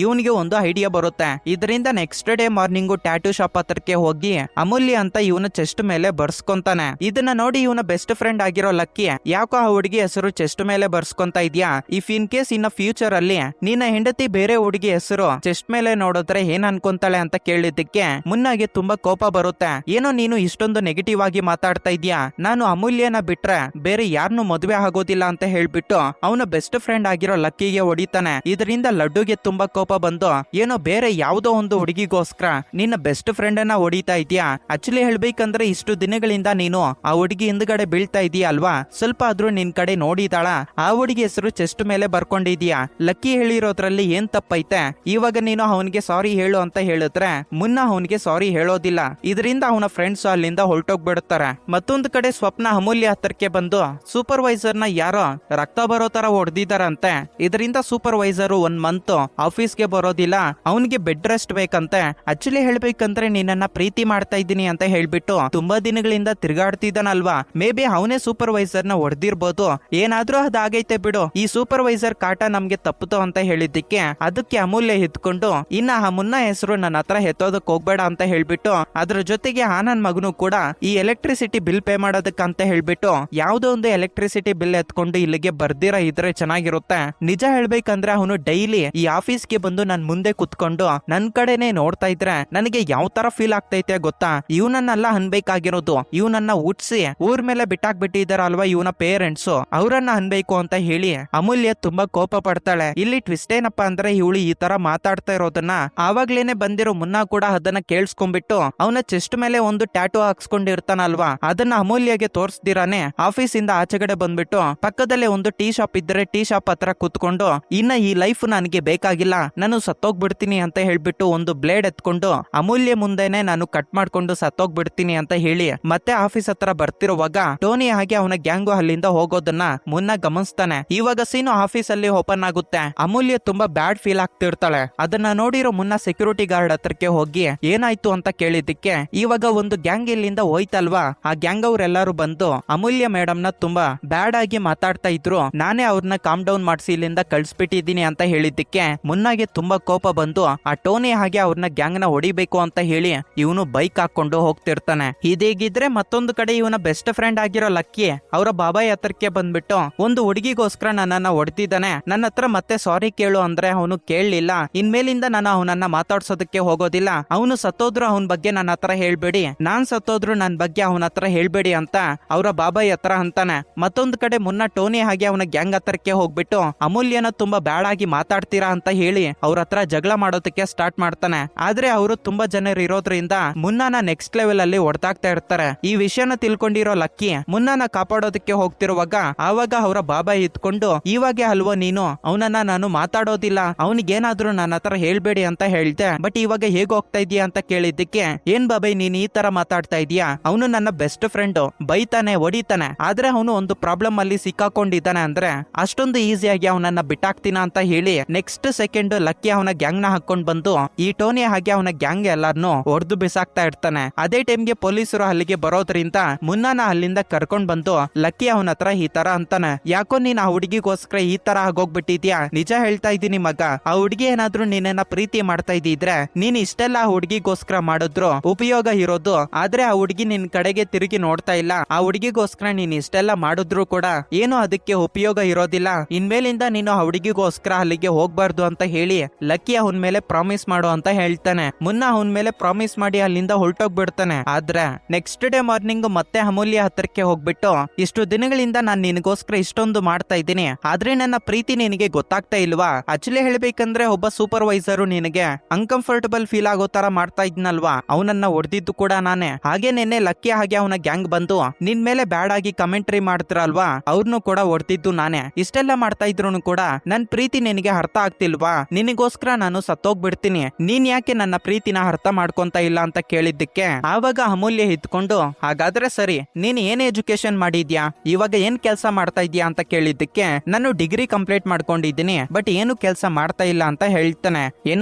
ಇವನಿಗೆ ಒಂದು ಐಡಿಯಾ ಬರುತ್ತೆ. ಇದರಿಂದ next day morning tattoo shop ಹತ್ರಕ್ಕೆ ಹೋಗಿ ಅಮೂಲ್ಯ ಅಂತ ಇವನ ಚೆಸ್ಟ್ ಮೇಲೆ ಬರ್ಸ್ಕೊಂತಾನೆ. ಇದನ್ನ ನೋಡಿ ಇವನ ಬೆಸ್ಟ್ ಫ್ರೆಂಡ್ ಆಗಿರೋ ಲಕ್ಕಿ ಯಾಕೋ ಆ ಹುಡುಗಿ ಹೆಸರು ಚೆಸ್ಟ್ ಮೇಲೆ ಬರ್ಸ್ಕೊಂತ ಇದ್ಯಾ, ಇಫ್ ಇನ್ ಕೇಸ್ ಇನ್ನ ಫ್ಯೂಚರ್ ಅಲ್ಲಿ ನಿನ್ನ ಹೆಂಡತಿ ಬೇರೆ ಹುಡುಗಿ ಹೆಸರು ಚೆಸ್ಟ್ ಮೇಲೆ ನೋಡಿದ್ರೆ ಏನ್ ಅನ್ಕೊಂತಾಳೆ ಅಂತ ಕೇಳಿದ್ದಕ್ಕೆ ಮುನ್ನಾಗೆ ತುಂಬಾ ಕೋಪ ಬರುತ್ತೆ. ಏನೋ ನೀನು ಇಷ್ಟೊಂದು ನೆಗೆಟಿವ್ ಆಗಿ ಮಾತಾಡ್ತಾ ಇದ್ಯಾ, ನಾನು ಅಮೂಲ್ಯನ ಬಿಟ್ರೆ ಬೇರೆ ಯಾರನ್ನು ಮದುವೆ ಆಗೋದಿಲ್ಲ ಅಂತ ಹೇಳ್ಬಿಟ್ಟು ಅವನ ಬೆಸ್ಟ್ ಫ್ರೆಂಡ್ ಆಗಿರೋ ಲಕ್ಕಿಗೆ ಹೊಡಿತಾನೆ. ಇದರಿಂದ ಲಡ್ಡುಗೆ ತುಂಬಾ ಕೋಪ ಬಂದು ಏನೋ ಬೇರೆ ಯಾವುದೋ ಒಂದು ಹುಡುಗಿಗೋಸ್ಕರ ನಿನ್ನ ಬೆಸ್ಟ್ ಫ್ರೆಂಡ್ ಅನ್ನ ಹೊಡಿತಾ ಇದೀಯಾ, ಆಕ್ಚುಲಿ ಹೇಳ್ಬೇಕಂದ್ರೆ ಇಷ್ಟು ದಿನಗಳಿಂದ ನೀನು ಆ ಹುಡುಗಿ ಹಿಂದ್ಗಡೆ ಬೀಳ್ತಾ ಇದೀಯ ಅಲ್ವಾ, ಸ್ವಲ್ಪ ಆದ್ರೂ ನಿನ್ ಕಡೆ ನೋಡಿದಾಳ, ಆ ಹುಡುಗಿ ಹೆಸರು ಚೆಸ್ಟ್ ಮೇಲೆ ಬರ್ಕೊಂಡಿದ್ಯಾ, ಲಕ್ಕಿ ಹೇಳಿರೋದ್ರಲ್ಲಿ ಏನ್ ತಪ್ಪೈತೆ, ಇವಾಗ ನೀನು ಅವನಿಗೆ ಸಾರಿ ಹೇಳು ಅಂತ ಹೇಳಿದ್ರೆ ಮುನ್ನ ಅವನಿಗೆ ಸಾರಿ ಹೇಳೋದಿಲ್ಲ. ಇದರಿಂದ ಅವನ ಫ್ರೆಂಡ್ಸ್ ಅಲ್ಲಿಂದ ಹೊರಟೋಗ್ಬಿಡುತ್ತಾರೆ. ಮತ್ತೊಂದು ಕಡೆ ಸ್ವಪ್ನ ಅಮೂಲ್ಯ ಹತ್ರಕ್ಕೆ ಬಂದು ಸೂಪರ್ವೈಸರ್ ನ ಯಾರೋ ರಕ್ತ ಬರೋ ತರ ಹೊಡೆದಿದ್ದಾರಂತೆ. ಇದರಿಂದ ಸೂಪರ್ವೈಸರ್ 1 ಮಂತ್ ಆಫೀಸ್ಗೆ ಬರೋದಿಲ್ಲ, ಅವನಿಗೆ ಬೆಡ್ ರೆಸ್ಟ್ ಬೇಕಂತೆ. ಆಕ್ಚುಲಿ ಹೇಳ್ಬೇಕಂದ್ರೆ ನಿನ್ನನ್ನ ಪ್ರೀತಿ ಮಾಡ್ತಾ ಇದ್ದೀನಿ ಅಂತ ಹೇಳ್ಬಿಟ್ಟು ತುಂಬಾ ದಿನಗಳಿಂದ ತಿರ್ಗಾಡ್ತಿದ್ದಾನಲ್ವಾ, ಮೇ ಬಿ ಅವನೇ ಸೂಪರ್ವೈಸರ್ ನ ಹೊಡೆದಿರ್ಬೋದು, ಏನಾದ್ರೂ ಅದಾಗೈತೆ ಬಿಡು, ಈ ಸೂಪರ್ವೈಸರ್ ಕಾಟ ನಮ್ಗೆ ತಪ್ಪುತ್ತೋ ಅಂತ ಹೇಳಿದ್ದಕ್ಕೆ ಅದಕ್ಕೆ ಅಮೂಲ್ಯ ಎತ್ಕೊಂಡು ಇನ್ನ ಆ ಮುನ್ನ ಹೆಸರು ನನ್ನ ಹತ್ರ ಎತ್ತೋದಕ್ ಹೋಗ್ಬೇಡ ಅಂತ ಹೇಳ್ಬಿಟ್ಟು ಅದ್ರ ಜೊತೆಗೆ ಆ ನನ್ ಮಗನು ಕೂಡ ಈ ಎಲೆಕ್ಟ್ರಿಸಿಟಿ ಬಿಲ್ ಪೇ ಮಾಡೋದಕ್ಕಂತ ಹೇಳ್ಬಿಟ್ಟು ಯಾವ್ದೋ ಒಂದು ಎಲೆಕ್ಟ್ರಿಸಿಟಿ ಬಿಲ್ ಎತ್ಕೊಂಡು ಇಲ್ಲಿಗೆ ಬರ್ದಿರ ಇದ್ರೆ ಚೆನ್ನಾಗಿರುತ್ತೆ. ನಿಜ ಹೇಳ್ಬೇಕಂದ್ರೆ ಅವನು ಡೈಲಿ ಈ ಆಫೀಸ್ಗೆ ಬಂದು ನನ್ ಮುಂದೆ ಕುತ್ಕೊಂಡು ನನ್ ಕಡೆನೆ ನೋಡ್ತಾ ಇದ್ರೆ ನನಗೆ ಯಾವ ತರ ಫೀಲ್ ಆಗ್ತೈತೆ ಗೊತ್ತಾ, ಇವನನ್ನೆಲ್ಲ ಅನ್ಬೇಕಾಗಿರೋದು, ಇವನನ್ನ ಉಟ್ಸಿ ಊರ್ ಮೇಲೆ ಬಿಟ್ಟಾಕ್ಬಿಟ್ಟಿದಾರಲ್ವಾ ಇವನ ಪೇರೆಂಟ್ಸ್, ಅವರನ್ನ ಅನ್ಬೇಕು ಅಂತ ಹೇಳಿ ಅಮೂಲ್ಯ ತುಂಬಾ ಕೋಪ ಪಡ್ತಾಳೆ. ಇಲ್ಲಿ ಟ್ವಿಸ್ಟ್ ಏನಪ್ಪಾ ಅಂದ್ರೆ ಇವಳು ಈ ತರ ಮಾತಾಡ್ತಾ ಇರೋದನ್ನ ಆವಾಗ್ಲೇನೆ ಬಂದಿರೋ ಮುನ್ನ ಕೂಡ ಅದನ್ನ ಕೇಳಿಸ್ಕೊಂಡ್ಬಿಟ್ಟು ಅವನ ಚೆಸ್ಟ್ ಮೇಲೆ ಒಂದು ಟ್ಯಾಟೂ ಹಾಕ್ಸ್ಕೊಂಡಿರ್ತಾನಲ್ವಾ, ಅದನ್ನ ಅಮೂಲ್ಯಗೆ ತೋರ್ಸ್ದಿರಾನೆ ಆಫೀಸ್ ಇಂದ ಆಚೆಗಡೆ ಬಂದ್ಬಿಟ್ಟು ಪಕ್ಕದಲ್ಲೇ ಒಂದು ಟೀ ಶಾಪ್ ಇದ್ರೆ ಟೀ ಶಾಪ್ ಹತ್ರ ಕುತ್ಕೊಂಡು ಇನ್ನ ಈ ಲೈಫ್ ನನಗೆ ಬೇಕಾಗಿಲ್ಲ, ನಾನು ಸತ್ತೋಗ್ಬಿಡ್ತೀನಿ ಅಂತ ಹೇಳ್ಬಿಟ್ಟು ಒಂದು ಬ್ಲೇಡ್ ಎತ್ಕೊಂಡು ಅಮೂಲ್ಯ ಮುಂದೆನೆ ನಾನು ಕಟ್ ಮಾಡ್ಕೊಂಡು ಸತ್ತೋಗ್ಬಿಡ್ತೀನಿ ಅಂತ ಹೇಳಿ ಮತ್ತೆ ಆಫೀಸ್ ಹತ್ರ ಬರ್ತಿರುವಾಗ ಟೋನಿ ಹಾಗೆ ಅವನ ಗ್ಯಾಂಗು ಅಲ್ಲಿಂದ ಹೋಗೋದನ್ನ ಮುನ್ನ ಗಮನಿಸ್ತಾನೆ. ಇವಾಗ ಸೀನು ಆಫೀಸ್ ಅಲ್ಲಿ ಓಪನ್ ಆಗುತ್ತೆ. ಅಮೂಲ್ಯ ತುಂಬಾ ಬ್ಯಾಡ್ ಫೀಲ್ ಆಗ್ತಿರ್ತಾಳೆ. ಅದನ್ನ ನೋಡಿರೋ ಮುನ್ನ ಸೆಕ್ಯೂರಿಟಿ ಗಾರ್ಡ್ ಹತ್ರಕ್ಕೆ ಹೋಗಿ ಏನಾಯ್ತು ಅಂತ ಕೇಳಿದ್ದಕ್ಕೆ ಇವಾಗ ಒಂದು ಗ್ಯಾಂಗ್ ಇಲ್ಲಿಂದ ಹೋಯ್ತಲ್ವಾ, ಆ ಗ್ಯಾಂಗ್ ಅವ್ರೆಲ್ಲಾರು ಬಂದು ಅಮೂಲ್ಯ ಮೇಡಮ್ ನ ತುಂಬಾ ಬ್ಯಾಡ್ ಆಗಿ ಮಾತಾಡ್ತಾ ಇದ್ರು, ನಾನೇ ಅವ್ರನ್ನ ಕಾಮ್ ಡೌನ್ ಮಾಡಿಸಿ ಇಲ್ಲಿಂದ ಕಳ್ಸ್ಬಿಟ್ಟಿದ್ದೀನಿ ಅಂತ ಹೇಳಿದ್ದಕ್ಕೆ ಮುನ್ನ ಮುನ್ನಾಗೆ ತುಂಬಾ ಕೋಪ ಬಂದು ಆ ಟೋನಿ ಹಾಗೆ ಅವ್ರನ್ನ ಗ್ಯಾಂಗ್ ನ ಹೊಡಿಬೇಕು ಅಂತ ಹೇಳಿ ಇವನು ಬೈಕ್ ಹಾಕೊಂಡು ಹೋಗ್ತಿರ್ತಾನೆ. ಇದೇಗಿದ್ರೆ ಮತ್ತೊಂದು ಕಡೆ ಇವನ ಬೆಸ್ಟ್ ಫ್ರೆಂಡ್ ಆಗಿರೋ ಲಕ್ಕಿ ಅವರ ಬಾಬಾಯ್ ಹತ್ರಕ್ಕೆ ಬಂದ್ಬಿಟ್ಟು ಒಂದು ಹುಡುಗಿಗೋಸ್ಕರ ನನ್ನನ್ನ ಹೊಡೆದಿದ್ದಾನೆ, ನನ್ನ ಹತ್ರ ಮತ್ತೆ ಸಾರಿ ಕೇಳು ಅಂದ್ರೆ ಅವನು ಕೇಳಲಿಲ್ಲ. ಇನ್ಮೇಲಿಂದ ನಾನು ಅವನನ್ನ ಮಾತಾಡ್ಸೋದಕ್ಕೆ ಹೋಗೋದಿಲ್ಲ, ಅವನು ಸತ್ತೋದ್ರು ಅವನ ಬಗ್ಗೆ ನನ್ನ ಹತ್ರ ಹೇಳ್ಬೇಡಿ, ನಾನ್ ಸತ್ತೋದ್ರು ನನ್ನ ಬಗ್ಗೆ ಅವನ ಹತ್ರ ಹೇಳ್ಬೇಡಿ ಅಂತ ಅವರ ಬಾಬಾಯ್ ಹತ್ರ ಅಂತಾನೆ. ಮತ್ತೊಂದು ಕಡೆ ಮುನ್ನ ಟೋನಿ ಹಾಗೆ ಅವನ ಗ್ಯಾಂಗ್ ಹತ್ರಕ್ಕೆ ಹೋಗ್ಬಿಟ್ಟು ಅಮೂಲ್ಯನ ತುಂಬಾ ಬ್ಯಾಡ್ ಆಗಿ ಮಾತಾಡ್ತೀರಾ ಅಂತ ಹೇಳಿ ಅವ್ರ ಹತ್ರ ಜಗಳ ಮಾಡೋದಕ್ಕೆ ಸ್ಟಾರ್ಟ್ ಮಾಡ್ತಾನೆ. ಆದ್ರೆ ಅವರು ತುಂಬಾ ಜನರು ಇರೋದ್ರಿಂದ ಮುನ್ನಾನ ನೆಕ್ಸ್ಟ್ ಲೆವೆಲ್ ಅಲ್ಲಿ ಹೊಡೆದಾಗ್ತಾ ಇರ್ತಾರೆ. ಈ ವಿಷಯನ ತಿಳ್ಕೊಂಡಿರೋ ಲಕ್ಕಿ ಮುನ್ನಾನ ಕಾಪಾಡೋದಕ್ಕೆ ಹೋಗ್ತಿರುವಾಗ ಆವಾಗ ಅವರ ಬಾಬಾ ಇತ್ಕೊಂಡು ಇವಾಗೆ ಅಲ್ವೋ ನೀನು ಅವನನ್ನ ನಾನು ಮಾತಾಡೋದಿಲ್ಲ, ಅವನಿಗೇನಾದ್ರೂ ನನ್ನ ಹತ್ರ ಹೇಳ್ಬೇಡಿ ಅಂತ ಹೇಳ್ದೆ, ಬಟ್ ಇವಾಗ ಹೇಗ್ ಹೋಗ್ತಾ ಇದೀಯಾ ಅಂತ ಕೇಳಿದ್ದಕ್ಕೆ ಏನ್ ಬಾಬಾಯ್ ನೀನ್ ಈ ತರ ಮಾತಾಡ್ತಾ ಇದೀಯಾ, ಅವನು ನನ್ನ ಬೆಸ್ಟ್ ಫ್ರೆಂಡ್, ಬೈತಾನೆ ಹೊಡಿತಾನೆ, ಆದ್ರೆ ಅವನು ಒಂದು ಪ್ರಾಬ್ಲಮ್ ಅಲ್ಲಿ ಸಿಕ್ಕಾಕೊಂಡಿದ್ದಾನೆ ಅಂದ್ರೆ ಅಷ್ಟೊಂದು ಈಸಿಯಾಗಿ ಅವನನ್ನ ಬಿಟ್ಟಾಕ್ತೀನ ಅಂತ ಹೇಳಿ ನೆಕ್ಸ್ಟ್ ಸೆಕೆಂಡ್ ಲಕ್ಕಿ ಅವನ ಗ್ಯಾಂಗ್ ನ ಹಾಕೊಂಡ್ ಬಂದು ಈ ಟೋನಿ ಹಾಗೆ ಅವನ ಗ್ಯಾಂಗ್ ಎಲ್ಲಾರ್ನು ಹೊಡೆದು ಬಿಸಾಕ್ತಾ ಇರ್ತಾನೆ. ಅದೇ ಟೈಮ್ಗೆ ಪೊಲೀಸರು ಅಲ್ಲಿಗೆ ಬರೋದ್ರಿಂದ ಮುನ್ನಾನ ಅಲ್ಲಿಂದ ಕರ್ಕೊಂಡ್ ಬಂದು ಲಕ್ಕಿ ಅವನ ಹತ್ರ ಈ ತರ ಅಂತಾನೆ, ಯಾಕೋ ನೀನ್ ಆ ಹುಡುಗಿಗೋಸ್ಕರ ಈ ತರ ಆಗೋಗ್ಬಿಟ್ಟಿದ್ಯಾ, ನಿಜ ಹೇಳ್ತಾ ಇದ್ದೀನಿ ಮಗ, ಆ ಹುಡುಗಿ ಏನಾದ್ರೂ ನಿನ್ನ ಪ್ರೀತಿ ಮಾಡ್ತಾ ಇದ್ದಿದ್ರೆ ನೀನ್ ಇಷ್ಟೆಲ್ಲ ಆ ಹುಡುಗಿಗೋಸ್ಕರ ಮಾಡಿದ್ರು ಉಪಯೋಗ ಇರೋದು, ಆದ್ರೆ ಆ ಹುಡುಗಿ ನಿನ್ ಕಡೆಗೆ ತಿರುಗಿ ನೋಡ್ತಾ ಇಲ್ಲ, ಆ ಹುಡುಗಿಗೋಸ್ಕರ ನೀನ್ ಇಷ್ಟೆಲ್ಲ ಮಾಡಿದ್ರು ಕೂಡ ಏನು ಅದಕ್ಕೆ ಉಪಯೋಗ ಇರೋದಿಲ್ಲ, ಇನ್ಮೇಲಿಂದ ನೀನು ಆ ಹುಡುಗಿಗೋಸ್ಕರ ಅಲ್ಲಿಗೆ ಹೋಗ್ಬಾರ್ದು ಅಂತ ಹೇಳಿ ಲಕ್ಕಿ ಅವನ ಮೇಲೆ ಪ್ರಾಮಿಸ್ ಮಾಡು ಅಂತ ಹೇಳ್ತಾನೆ. ಮುನ್ನ ಅವನ ಮೇಲೆ ಪ್ರಾಮಿಸ್ ಮಾಡಿ ಅಲ್ಲಿಂದ ಹೊರಟೋಗ್ಬಿಡ್ತಾನೆ. ಆದ್ರೆ ನೆಕ್ಸ್ಟ್ ಡೇ ಮಾರ್ನಿಂಗ್ ಮತ್ತೆ ಅಮೂಲ್ಯ ಹತ್ರಕ್ಕೆ ಹೋಗ್ಬಿಟ್ಟು ಇಷ್ಟು ದಿನಗಳಿಂದ ನಾನ್ ನಿನಗೋಸ್ಕರ ಇಷ್ಟೊಂದು ಮಾಡ್ತಾ ಇದ್ದೀನಿ, ಆದ್ರೆ ನನ್ನ ಪ್ರೀತಿ ನಿನಗೆ ಗೊತ್ತಾಗ್ತಾ ಇಲ್ವಾ, ಆಕ್ಚುಲಿ ಹೇಳ್ಬೇಕಂದ್ರೆ ಒಬ್ಬ ಸೂಪರ್ವೈಸರು ನಿನಗೆ ಅನ್ಕಂಫರ್ಟಬಲ್ ಫೀಲ್ ಆಗೋ ತರ ಮಾಡ್ತಾ ಇದ್ನಲ್ವಾ, ಅವನನ್ನ ಹೊಡೆದಿದ್ದು ಕೂಡ ನಾನೇ. ಹಾಗೆ ನೆನ್ನೆ ಲಕ್ಕಿ ಹಾಗೆ ಅವನ ಗ್ಯಾಂಗ್ ಬಂದು ನಿನ್ ಮೇಲೆ ಬ್ಯಾಡ್ ಆಗಿ ಕಮೆಂಟ್ರಿ ಮಾಡ್ತಿರಲ್ವಾ, ಅವ್ರನ್ನು ಕೂಡ ಹೊಡೆದಿದ್ದು ನಾನೇ. ಇಷ್ಟೆಲ್ಲ ಮಾಡ್ತಾ ಇದ್ರು ಕೂಡ ನನ್ ಪ್ರೀತಿ ನಿನಗೆ ಅರ್ಥ ಆಗ್ತಿಲ್ವಾ, ನಿನಗೋಸ್ಕರ ನಾನು ಸತ್ತೋಗ್ಬಿಡ್ತೀನಿ, ನೀನ್ ಯಾಕೆ ನನ್ನ ಪ್ರೀತಿನ ಅರ್ಥ ಮಾಡ್ಕೊಂತ ಇಲ್ಲ ಅಂತ ಕೇಳಿದ್ದಕ್ಕೆ ಆವಾಗ ಅಮೂಲ್ಯ ಇದ್ಕೊಂಡು ಹಾಗಾದ್ರೆ ಸರಿ ನೀನ್ ಏನ್ ಎಜುಕೇಶನ್ ಮಾಡಿದ್ಯಾ, ಇವಾಗ ಏನ್ ಕೆಲಸ ಮಾಡ್ತಾ ಇದ್ಯಾ ಅಂತ ಕೇಳಿದ್ದಕ್ಕೆ ನಾನು ಡಿಗ್ರಿ ಕಂಪ್ಲೀಟ್ ಮಾಡ್ಕೊಂಡಿದ್ದೀನಿ, ಬಟ್ ಏನು ಕೆಲಸ ಮಾಡ್ತಾ ಇಲ್ಲ ಅಂತ ಹೇಳ್ತಾನೆ.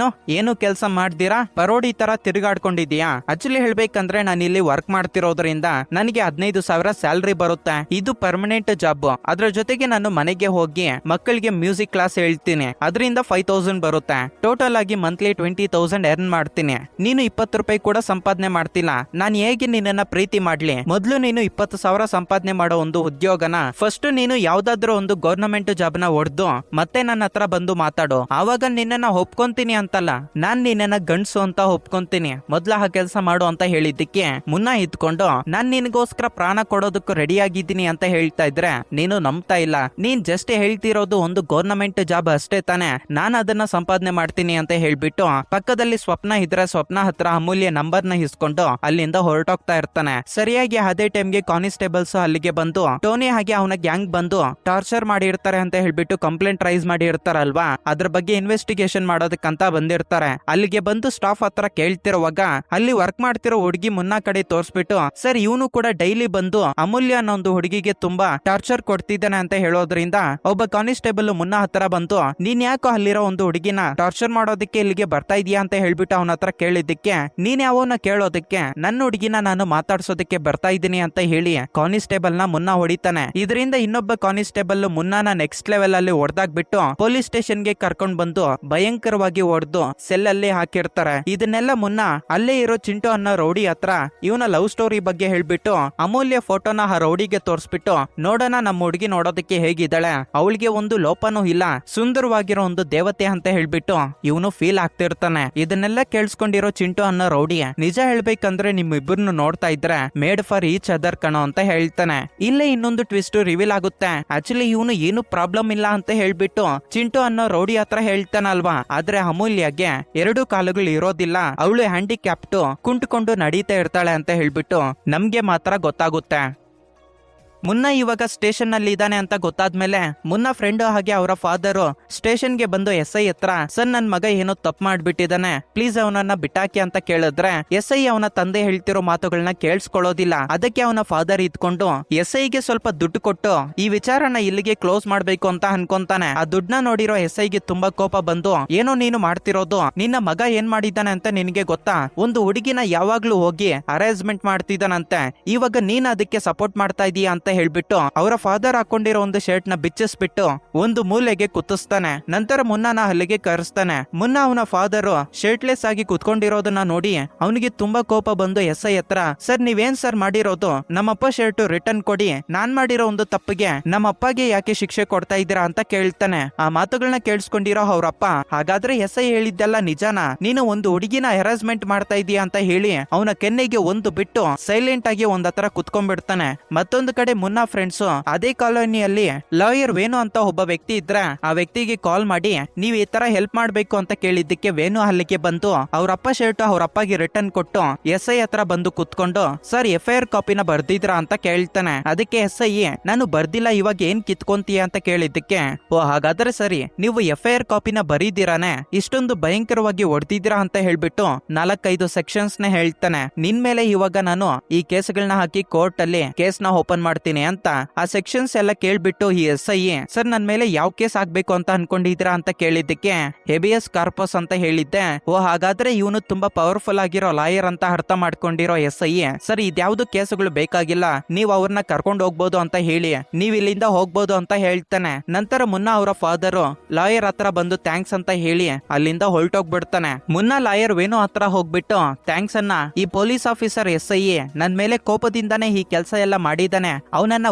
ಏನು ಕೆಲಸ ಮಾಡ್ದಿರಾ ಪರೋಡಿ ತರ ತಿರುಗಾಡ್ಕೊಂಡಿದ್ಯಾ, ಆಕ್ಚುಲಿ ಹೇಳ್ಬೇಕಂದ್ರೆ ನಾನು ಇಲ್ಲಿ ವರ್ಕ್ ಮಾಡ್ತಿರೋದ್ರಿಂದ ನನಗೆ 15,000 ಸ್ಯಾಲರಿ ಬರುತ್ತೆ, ಇದು ಪರ್ಮನೆಂಟ್ ಜಾಬ್, ಅದ್ರ ಜೊತೆಗೆ ನಾನು ಮನೆಗೆ ಹೋಗಿ ಮಕ್ಕಳಿಗೆ ಮ್ಯೂಸಿಕ್ ಕ್ಲಾಸ್ ಹೇಳ್ತೀನಿ, ಅದರಿಂದ 5,000 ಬರುತ್ತೆ, ಟೋಟಲ್ ಆಗಿ ಮಂತ್ಲಿ 20,000 ಎರ್ನ್ ಮಾಡ್ತೀನಿ, ನೀನು 20 ರೂಪಾಯಿ ಕೂಡ ಸಂಪಾದನೆ ಮಾಡ್ತಿಲ್ಲ, ನಾನು ಹೇಗೆ ನಿನ್ನನ್ನ ಪ್ರೀತಿ ಮಾಡ್ಲಿ, ಮೊದ್ಲು ನೀನು 20,000 ಸಂಪಾದನೆ ಮಾಡೋ ಒಂದು ಉದ್ಯೋಗನ ಫಸ್ಟ್ ನೀನು ಯಾವ್ದಾದ್ರು ಒಂದು ಗವರ್ನಮೆಂಟ್ ಜಾಬ್ ನ ಹೊಡೆದು ಮತ್ತೆ ನನ್ನ ಹತ್ರ ಬಂದು ಮಾತಾಡು, ಆವಾಗ ನಿನ್ನನ್ನ ಒಪ್ಕೊಂತೀನಿ ಅಂತಲ್ಲ, ನಾನ್ ನಿನ್ನನ್ನ ಗಂಡ್ಸು ಅಂತ ಒಪ್ಕೊಂತೀನಿ, ಮೊದ್ಲ ಆ ಕೆಲಸ ಮಾಡು ಅಂತ ಹೇಳಿದ್ದಕ್ಕೆ ಮುನ್ನ ಇದ್ಕೊಂಡು ನಾನ್ ನಿನಗೋಸ್ಕರ ಪ್ರಾಣ ಕೊಡೋದಕ್ಕೂ ರೆಡಿ ಆಗಿದ್ದೀನಿ ಅಂತ ಹೇಳ್ತಾ ಇದ್ರೆ ನೀನು ನಂಬ್ತಾ ಇಲ್ಲ, ನೀನ್ ಜಸ್ಟ್ ಹೇಳ್ತಿರೋದು ಒಂದು ಗವರ್ನಮೆಂಟ್ ಜಾಬ್ ಅಷ್ಟೇ ತಾನೆ, ನಾನ್ ಅದನ್ನ ಸಂಪಾದನೆ ಮಾಡ್ತೀನಿ ಅಂತ ಹೇಳ್ಬಿಟ್ಟು ಪಕ್ಕದಲ್ಲಿ ಸ್ವಪ್ನ ಇದ್ರೆ ಸ್ವಪ್ನ ಹತ್ರ ಅಮೂಲ್ಯ ನಂಬರ್ ನ ಇಸ್ಕೊಂಡು ಅಲ್ಲಿಂದ ಹೊರಟೋಗ್ತಾ ಇರ್ತಾನೆ. ಸರಿಯಾಗಿ ಅದೇ ಟೈಮ್ಗೆ ಕಾನ್ಸ್ಟೇಬಲ್ಸ್ ಅಲ್ಲಿಗೆ ಬಂದು ಟೋನಿ ಹಾಗೆ ಅವನ ಗ್ಯಾಂಗ್ ಬಂದು ಟಾರ್ಚರ್ ಮಾಡಿರ್ತಾರೆ ಅಂತ ಹೇಳ್ಬಿಟ್ಟು ಕಂಪ್ಲೇಂಟ್ ರೈಸ್ ಮಾಡಿರ್ತಾರಲ್ವಾ, ಅದ್ರ ಬಗ್ಗೆ ಇನ್ವೆಸ್ಟಿಗೇಷನ್ ಮಾಡೋದಕ್ಕಂತ ಬಂದಿರ್ತಾರೆ. ಅಲ್ಲಿಗೆ ಬಂದು ಸ್ಟಾಫ್ ಹತ್ರ ಕೇಳ್ತಿರುವಾಗ ಅಲ್ಲಿ ವರ್ಕ್ ಮಾಡ್ತಿರೋ ಹುಡುಗಿ ಮುನ್ನ ಕಡೆ ತೋರ್ಸ್ಬಿಟ್ಟು ಸರ್ ಇವನು ಕೂಡ ಡೈಲಿ ಬಂದು ಅಮೂಲ್ಯ ಅನ್ನೋ ಒಂದು ಹುಡುಗಿಗೆ ತುಂಬಾ ಟಾರ್ಚರ್ ಕೊಡ್ತಿದ್ದಾನೆ ಅಂತ ಹೇಳೋದ್ರಿಂದ ಒಬ್ಬ ಕಾನ್ಸ್ಟೇಬಲ್ ಮುನ್ನ ಹತ್ರ ಬಂದು ನೀನ್ ಯಾಕೋ ಅಲ್ಲಿರೋ ಒಂದು ಹುಡುಗಿನ ಟಾರ್ಚರ್ ಮಾಡೋದಕ್ಕೆ ಇಲ್ಲಿಗೆ ಬರ್ತಾ ಇದೀಯಾ ಅಂತ ಹೇಳ್ಬಿಟ್ಟು ಅವನ ಹತ್ರ ಕೇಳಿದ್ದಕ್ಕೆ ನೀನ್ ಯಾವನ್ನ ಕೇಳೋದಕ್ಕೆ ನನ್ನ ಹುಡುಗಿನ ನಾನು ಮಾತಾಡ್ಸೋದಕ್ಕೆ ಬರ್ತಾ ಇದ್ದೀನಿ ಅಂತ ಹೇಳಿ ಕಾನ್ಸ್ಟೇಬಲ್ ನ ಮುನ್ನ ಹೊಡಿತಾನೆ. ಇದರಿಂದ ಇನ್ನೊಬ್ಬ ಕಾನ್ಸ್ಟೇಬಲ್ ಮುನ್ನಾನ ನೆಕ್ಸ್ಟ್ ಲೆವೆಲ್ ಅಲ್ಲಿ ಹೊಡೆದಾಗ್ಬಿಟ್ಟು ಪೊಲೀಸ್ ಸ್ಟೇಷನ್ ಗೆ ಕರ್ಕೊಂಡ್ ಬಂದು ಭಯಂಕರವಾಗಿ ಹೊಡೆದು ಸೆಲ್ ಅಲ್ಲಿ ಹಾಕಿರ್ತಾರೆ. ಇದನ್ನೆಲ್ಲ ಮುನ್ನ ಅಲ್ಲೇ ಇರೋ ಚಿಂಟು ಅನ್ನೋ ರೌಡಿ ಹತ್ರ ಇವನ ಲವ್ ಸ್ಟೋರಿ ಬಗ್ಗೆ ಹೇಳ್ಬಿಟ್ಟು ಅಮೂಲ್ಯ ಫೋಟೋನ ಆ ರೌಡಿಗೆ ತೋರಿಸ್ಬಿಟ್ಟು ನೋಡೋಣ ನಮ್ಮ ಹುಡುಗಿ ನೋಡೋದಕ್ಕೆ ಹೇಗಿದ್ದಾಳೆ, ಅವಳಿಗೆ ಒಂದು ಲೋಪನೂ ಇಲ್ಲ, ಸುಂದರವಾಗಿರೋ ಒಂದು ದೇವತೆ ಅಂತ ಹೇಳ್ಬಿಟ್ಟು ಇವನು ಫೀಲ್ ಆಗ್ತಿರ್ತಾನೆ. ಇದನ್ನೆಲ್ಲ ಕೇಳಿಸ್ಕೊಂಡಿರೋ ಚಿಂಟು ಅನ್ನೋ ರೌಡಿ ನಿಜ ಹೇಳ್ಬೇಕಂದ್ರೆ ನಿಮ್ಮಿಬ್ಬರನ್ನು ನೋಡ್ತಾ ಇದ್ರೆ ಮೇಡ್ ಫಾರ್ ಈಚ್ ಅದರ್ ಕಣೋ ಅಂತ ಹೇಳ್ತಾನೆ. ಇಲ್ಲೇ ಇನ್ನೊಂದು ಟ್ವಿಸ್ಟ್ ರಿವೀಲ್ ಆಗುತ್ತೆ, ಆಕ್ಚುಲಿ ಇವನು ಏನು ಪ್ರಾಬ್ಲಮ್ ಇಲ್ಲ ಅಂತ ಹೇಳ್ಬಿಟ್ಟು ಚಿಂಟು ಅನ್ನೋ ರೌಡಿ ಹತ್ರ ಹೇಳ್ತಾನಲ್ವಾ, ಆದ್ರೆ ಅಮೂಲ್ಯಗೆ 2 ಕಾಲುಗಳು ಇರೋದಿಲ್ಲ, ಅವಳು ಹ್ಯಾಂಡಿಕ್ಯಾಪ್ಟು ಕುಂಟ್ಕೊಂಡು ನಡೀತಾ ಇರ್ತಾಳೆ ಅಂತ ಹೇಳ್ಬಿಟ್ಟು ನಮ್ಗೆ ಮಾತ್ರ ಗೊತ್ತಾಗುತ್ತೆ. ಮುನ್ನ ಇವಾಗ ಸ್ಟೇಷನ್ ನಲ್ಲಿ ಇದ್ದಾನೆ ಅಂತ ಗೊತ್ತಾದ್ಮೇಲೆ ಮುನ್ನ ಫ್ರೆಂಡ್ ಹಾಗೆ ಅವರ ಫಾದರ್ ಸ್ಟೇಷನ್ ಗೆ ಬಂದು SI ಹತ್ರ ಸರ್ ನನ್ ಮಗ ಏನೋ ತಪ್ಪು ಮಾಡ್ಬಿಟ್ಟಿದ್ದಾನೆ, ಪ್ಲೀಸ್ ಅವನನ್ನ ಬಿಟ್ಟಾಕಿ ಅಂತ ಕೇಳಿದ್ರೆ SI ಅವನ ತಂದೆ ಹೇಳ್ತಿರೋ ಮಾತುಗಳನ್ನ ಕೇಳಿಸ್ಕೊಳ್ಳೋದಿಲ್ಲ. ಅದಕ್ಕೆ ಅವನ ಫಾದರ್ ಇದ್ಕೊಂಡು SI ಗೆ ಸ್ವಲ್ಪ ದುಡ್ಡು ಕೊಟ್ಟು ಈ ವಿಚಾರನ ಇಲ್ಲಿಗೆ ಕ್ಲೋಸ್ ಮಾಡ್ಬೇಕು ಅಂತ ಅನ್ಕೊಂತಾನೆ. ಆ ದುಡ್ಡನ್ನ ನೋಡಿರೋ SI ಗೆ ತುಂಬಾ ಕೋಪ ಬಂದು ಏನೋ ನೀನು ಮಾಡ್ತಿರೋದು, ನಿನ್ನ ಮಗ ಏನ್ ಮಾಡಿದ್ದಾನೆ ಅಂತ ನಿನಗೆ ಗೊತ್ತಾ, ಒಂದು ಹುಡುಗಿನ ಯಾವಾಗ್ಲೂ ಹೋಗಿ ಅರೇಂಜ್ಮೆಂಟ್ ಮಾಡ್ತಿದ್ದಾನಂತೆ, ಇವಾಗ ನೀನ್ ಅದಕ್ಕೆ ಸಪೋರ್ಟ್ ಮಾಡ್ತಾ ಇದೀಯ ಅಂತ ಹೇಳ್ಬಿಟ್ಟು ಅವರ ಫಾದರ್ ಹಾಕೊಂಡಿರೋ ಒಂದು ಶರ್ಟ್ ನ ಬಿಚ್ಚಿಸ್ಬಿಟ್ಟು ಒಂದು ಮೂಲೆಗೆ ಕುತ್ತಿಸ್ತಾನೆ. ನಂತರ ಮುನ್ನಾನ ಅಲ್ಲಿಗೆ ಕರೆಸ್ತಾನೆ. ಮುನ್ನ ಅವನ ಫಾದರ್ ಶರ್ಟ್ಲೆಸ್ ಆಗಿ ಕುತ್ಕೊಂಡಿರೋದನ್ನ ನೋಡಿ ಅವನಿಗೆ ತುಂಬಾ ಕೋಪ ಬಂದು SI ಹತ್ರ, ಸರ್ ನೀವೇನ್ ಸರ್ ಮಾಡಿರೋದು, ನಮ್ಮಪ್ಪ ಶರ್ಟ್ ರಿಟರ್ನ್ ಕೊಡಿ, ನಾನ್ ಮಾಡಿರೋ ಒಂದು ತಪ್ಪಿಗೆ ನಮ್ಮ ಅಪ್ಪಗೆ ಯಾಕೆ ಶಿಕ್ಷೆ ಕೊಡ್ತಾ ಇದ್ದೀರಾ ಅಂತ ಕೇಳ್ತಾನೆ. ಆ ಮಾತುಗಳನ್ನ ಕೇಳಿಸ್ಕೊಂಡಿರೋ ಅವ್ರಪ್ಪ, ಹಾಗಾದ್ರೆ SI ಹೇಳಿದ್ದೆಲ್ಲ ನಿಜಾನಾ, ನೀನು ಒಂದು ಹುಡುಗಿನ ಹೆರಾಸ್ಮೆಂಟ್ ಮಾಡ್ತಾ ಇದೀಯ ಅಂತ ಹೇಳಿ ಅವನ ಕೆನ್ನೆಗೆ ಒಂದು ಬಿಟ್ಟು ಸೈಲೆಂಟ್ ಆಗಿ ಒಂದ್ ಹತ್ರ ಕುತ್ಕೊಂಡ್ಬಿಡ್ತಾನೆ. ಮತ್ತೊಂದು ಕಡೆ ಮುನ್ನಾ ಫ್ರೆಂಡ್ಸ್ ಅದೇ ಕಾಲೋನಿಯಲ್ಲಿ ಲಾಯರ್ ವೇಣು ಅಂತ ಒಬ್ಬ ವ್ಯಕ್ತಿ ಇದ್ರೆ ಆ ವ್ಯಕ್ತಿಗೆ ಕಾಲ್ ಮಾಡಿ ನೀವ್ ಈ ತರ ಹೆಲ್ಪ್ ಮಾಡ್ಬೇಕು ಅಂತ ಕೇಳಿದ್ದಕ್ಕೆ ವೇಣು ಅಲ್ಲಿಗೆ ಬಂದು ಅವ್ರಪ್ಪ ಶರ್ಟ್ ಅವ್ರಪ್ಪಗೆ ರಿಟರ್ನ್ ಕೊಟ್ಟು SI ಹತ್ರ ಬಂದು ಕುತ್ಕೊಂಡು, ಸರ್ FIR ಕಾಪಿನ ಬರ್ದಿದ್ರಾ ಅಂತ ಕೇಳ್ತಾನೆ. ಅದಕ್ಕೆ SI, ನಾನು ಬರ್ದಿಲ್ಲ, ಇವಾಗ ಏನ್ ಕಿತ್ಕೊಂತೀಯ ಅಂತ ಕೇಳಿದ್ದಕ್ಕೆ, ಓ ಹಾಗಾದ್ರೆ ಸರಿ, ನೀವು FIR ಕಾಪಿನ ಬರೀದಿರಾನೆ, ಇಷ್ಟೊಂದು ಭಯಂಕರವಾಗಿ ಹೊಡೆದಿದ್ದೀರಾ ಅಂತ ಹೇಳ್ಬಿಟ್ಟು 4-5 ಸೆಕ್ಷನ್ಸ್ ನ ಹೇಳ್ತಾನೆ. ನಿನ್ ಮೇಲೆ ಇವಾಗ ನಾನು ಈ ಕೇಸ್ಗಳನ್ನ ಹಾಕಿ ಕೋರ್ಟ್ ಅಲ್ಲಿ ಕೇಸ್ ನ ಓಪನ್ ಮಾಡ್ತೀನಿ ಅಂತ. ಆ ಸೆಕ್ಷನ್ಸ್ ಎಲ್ಲ ಕೇಳ್ಬಿಟ್ಟು ಈ SI, ಸರ್ ನನ್ ಮೇಲೆ ಯಾವ ಕೇಸ್ ಆಗ್ಬೇಕು ಅಂತ ಅನ್ಕೊಂಡಿದ್ದೀರಾ ಅಂತ ಕೇಳಿದ್ದಕ್ಕೆ ಹೆಬಿಯಸ್ ಕಾರ್ಪಸ್ ಅಂತ ಹೇಳಿದ್ದೆ. ಓ ಹಾಗಾದ್ರೆ ಇವನು ತುಂಬಾ ಪವರ್ಫುಲ್ ಆಗಿರೋ ಲಾಯರ್ ಅಂತ ಅರ್ಥ ಮಾಡ್ಕೊಂಡಿರೋ SI, ಸರ್ ಇದ್ಯಾವ್ದು ಕೇಸುಗಳು ಬೇಕಾಗಿಲ್ಲ, ನೀವ್ ಅವ್ರನ್ನ ಕರ್ಕೊಂಡು ಹೋಗ್ಬೋದು ಅಂತ ಹೇಳಿ ನೀವ್ ಇಲ್ಲಿಂದ ಹೋಗ್ಬೋದು ಅಂತ ಹೇಳ್ತಾನೆ. ನಂತರ ಮುನ್ನ ಅವರ ಫಾದರ್ ಲಾಯರ್ ಹತ್ರ ಬಂದು ಥ್ಯಾಂಕ್ಸ್ ಅಂತ ಹೇಳಿ ಅಲ್ಲಿಂದ ಹೊರಟೋಗ್ಬಿಡ್ತಾನೆ. ಮುನ್ನ ಲಾಯರ್ ವೇಣು ಹತ್ರ ಹೋಗ್ಬಿಟ್ಟು, ಥ್ಯಾಂಕ್ಸ್ ಅನ್ನ, ಈ ಪೊಲೀಸ್ ಆಫೀಸರ್ SI ನನ್ ಮೇಲೆ ಕೋಪದಿಂದಾನೇ ಈ ಕೆಲಸ ಎಲ್ಲ ಮಾಡಿದಾನೆ, ಅವನನ್ನ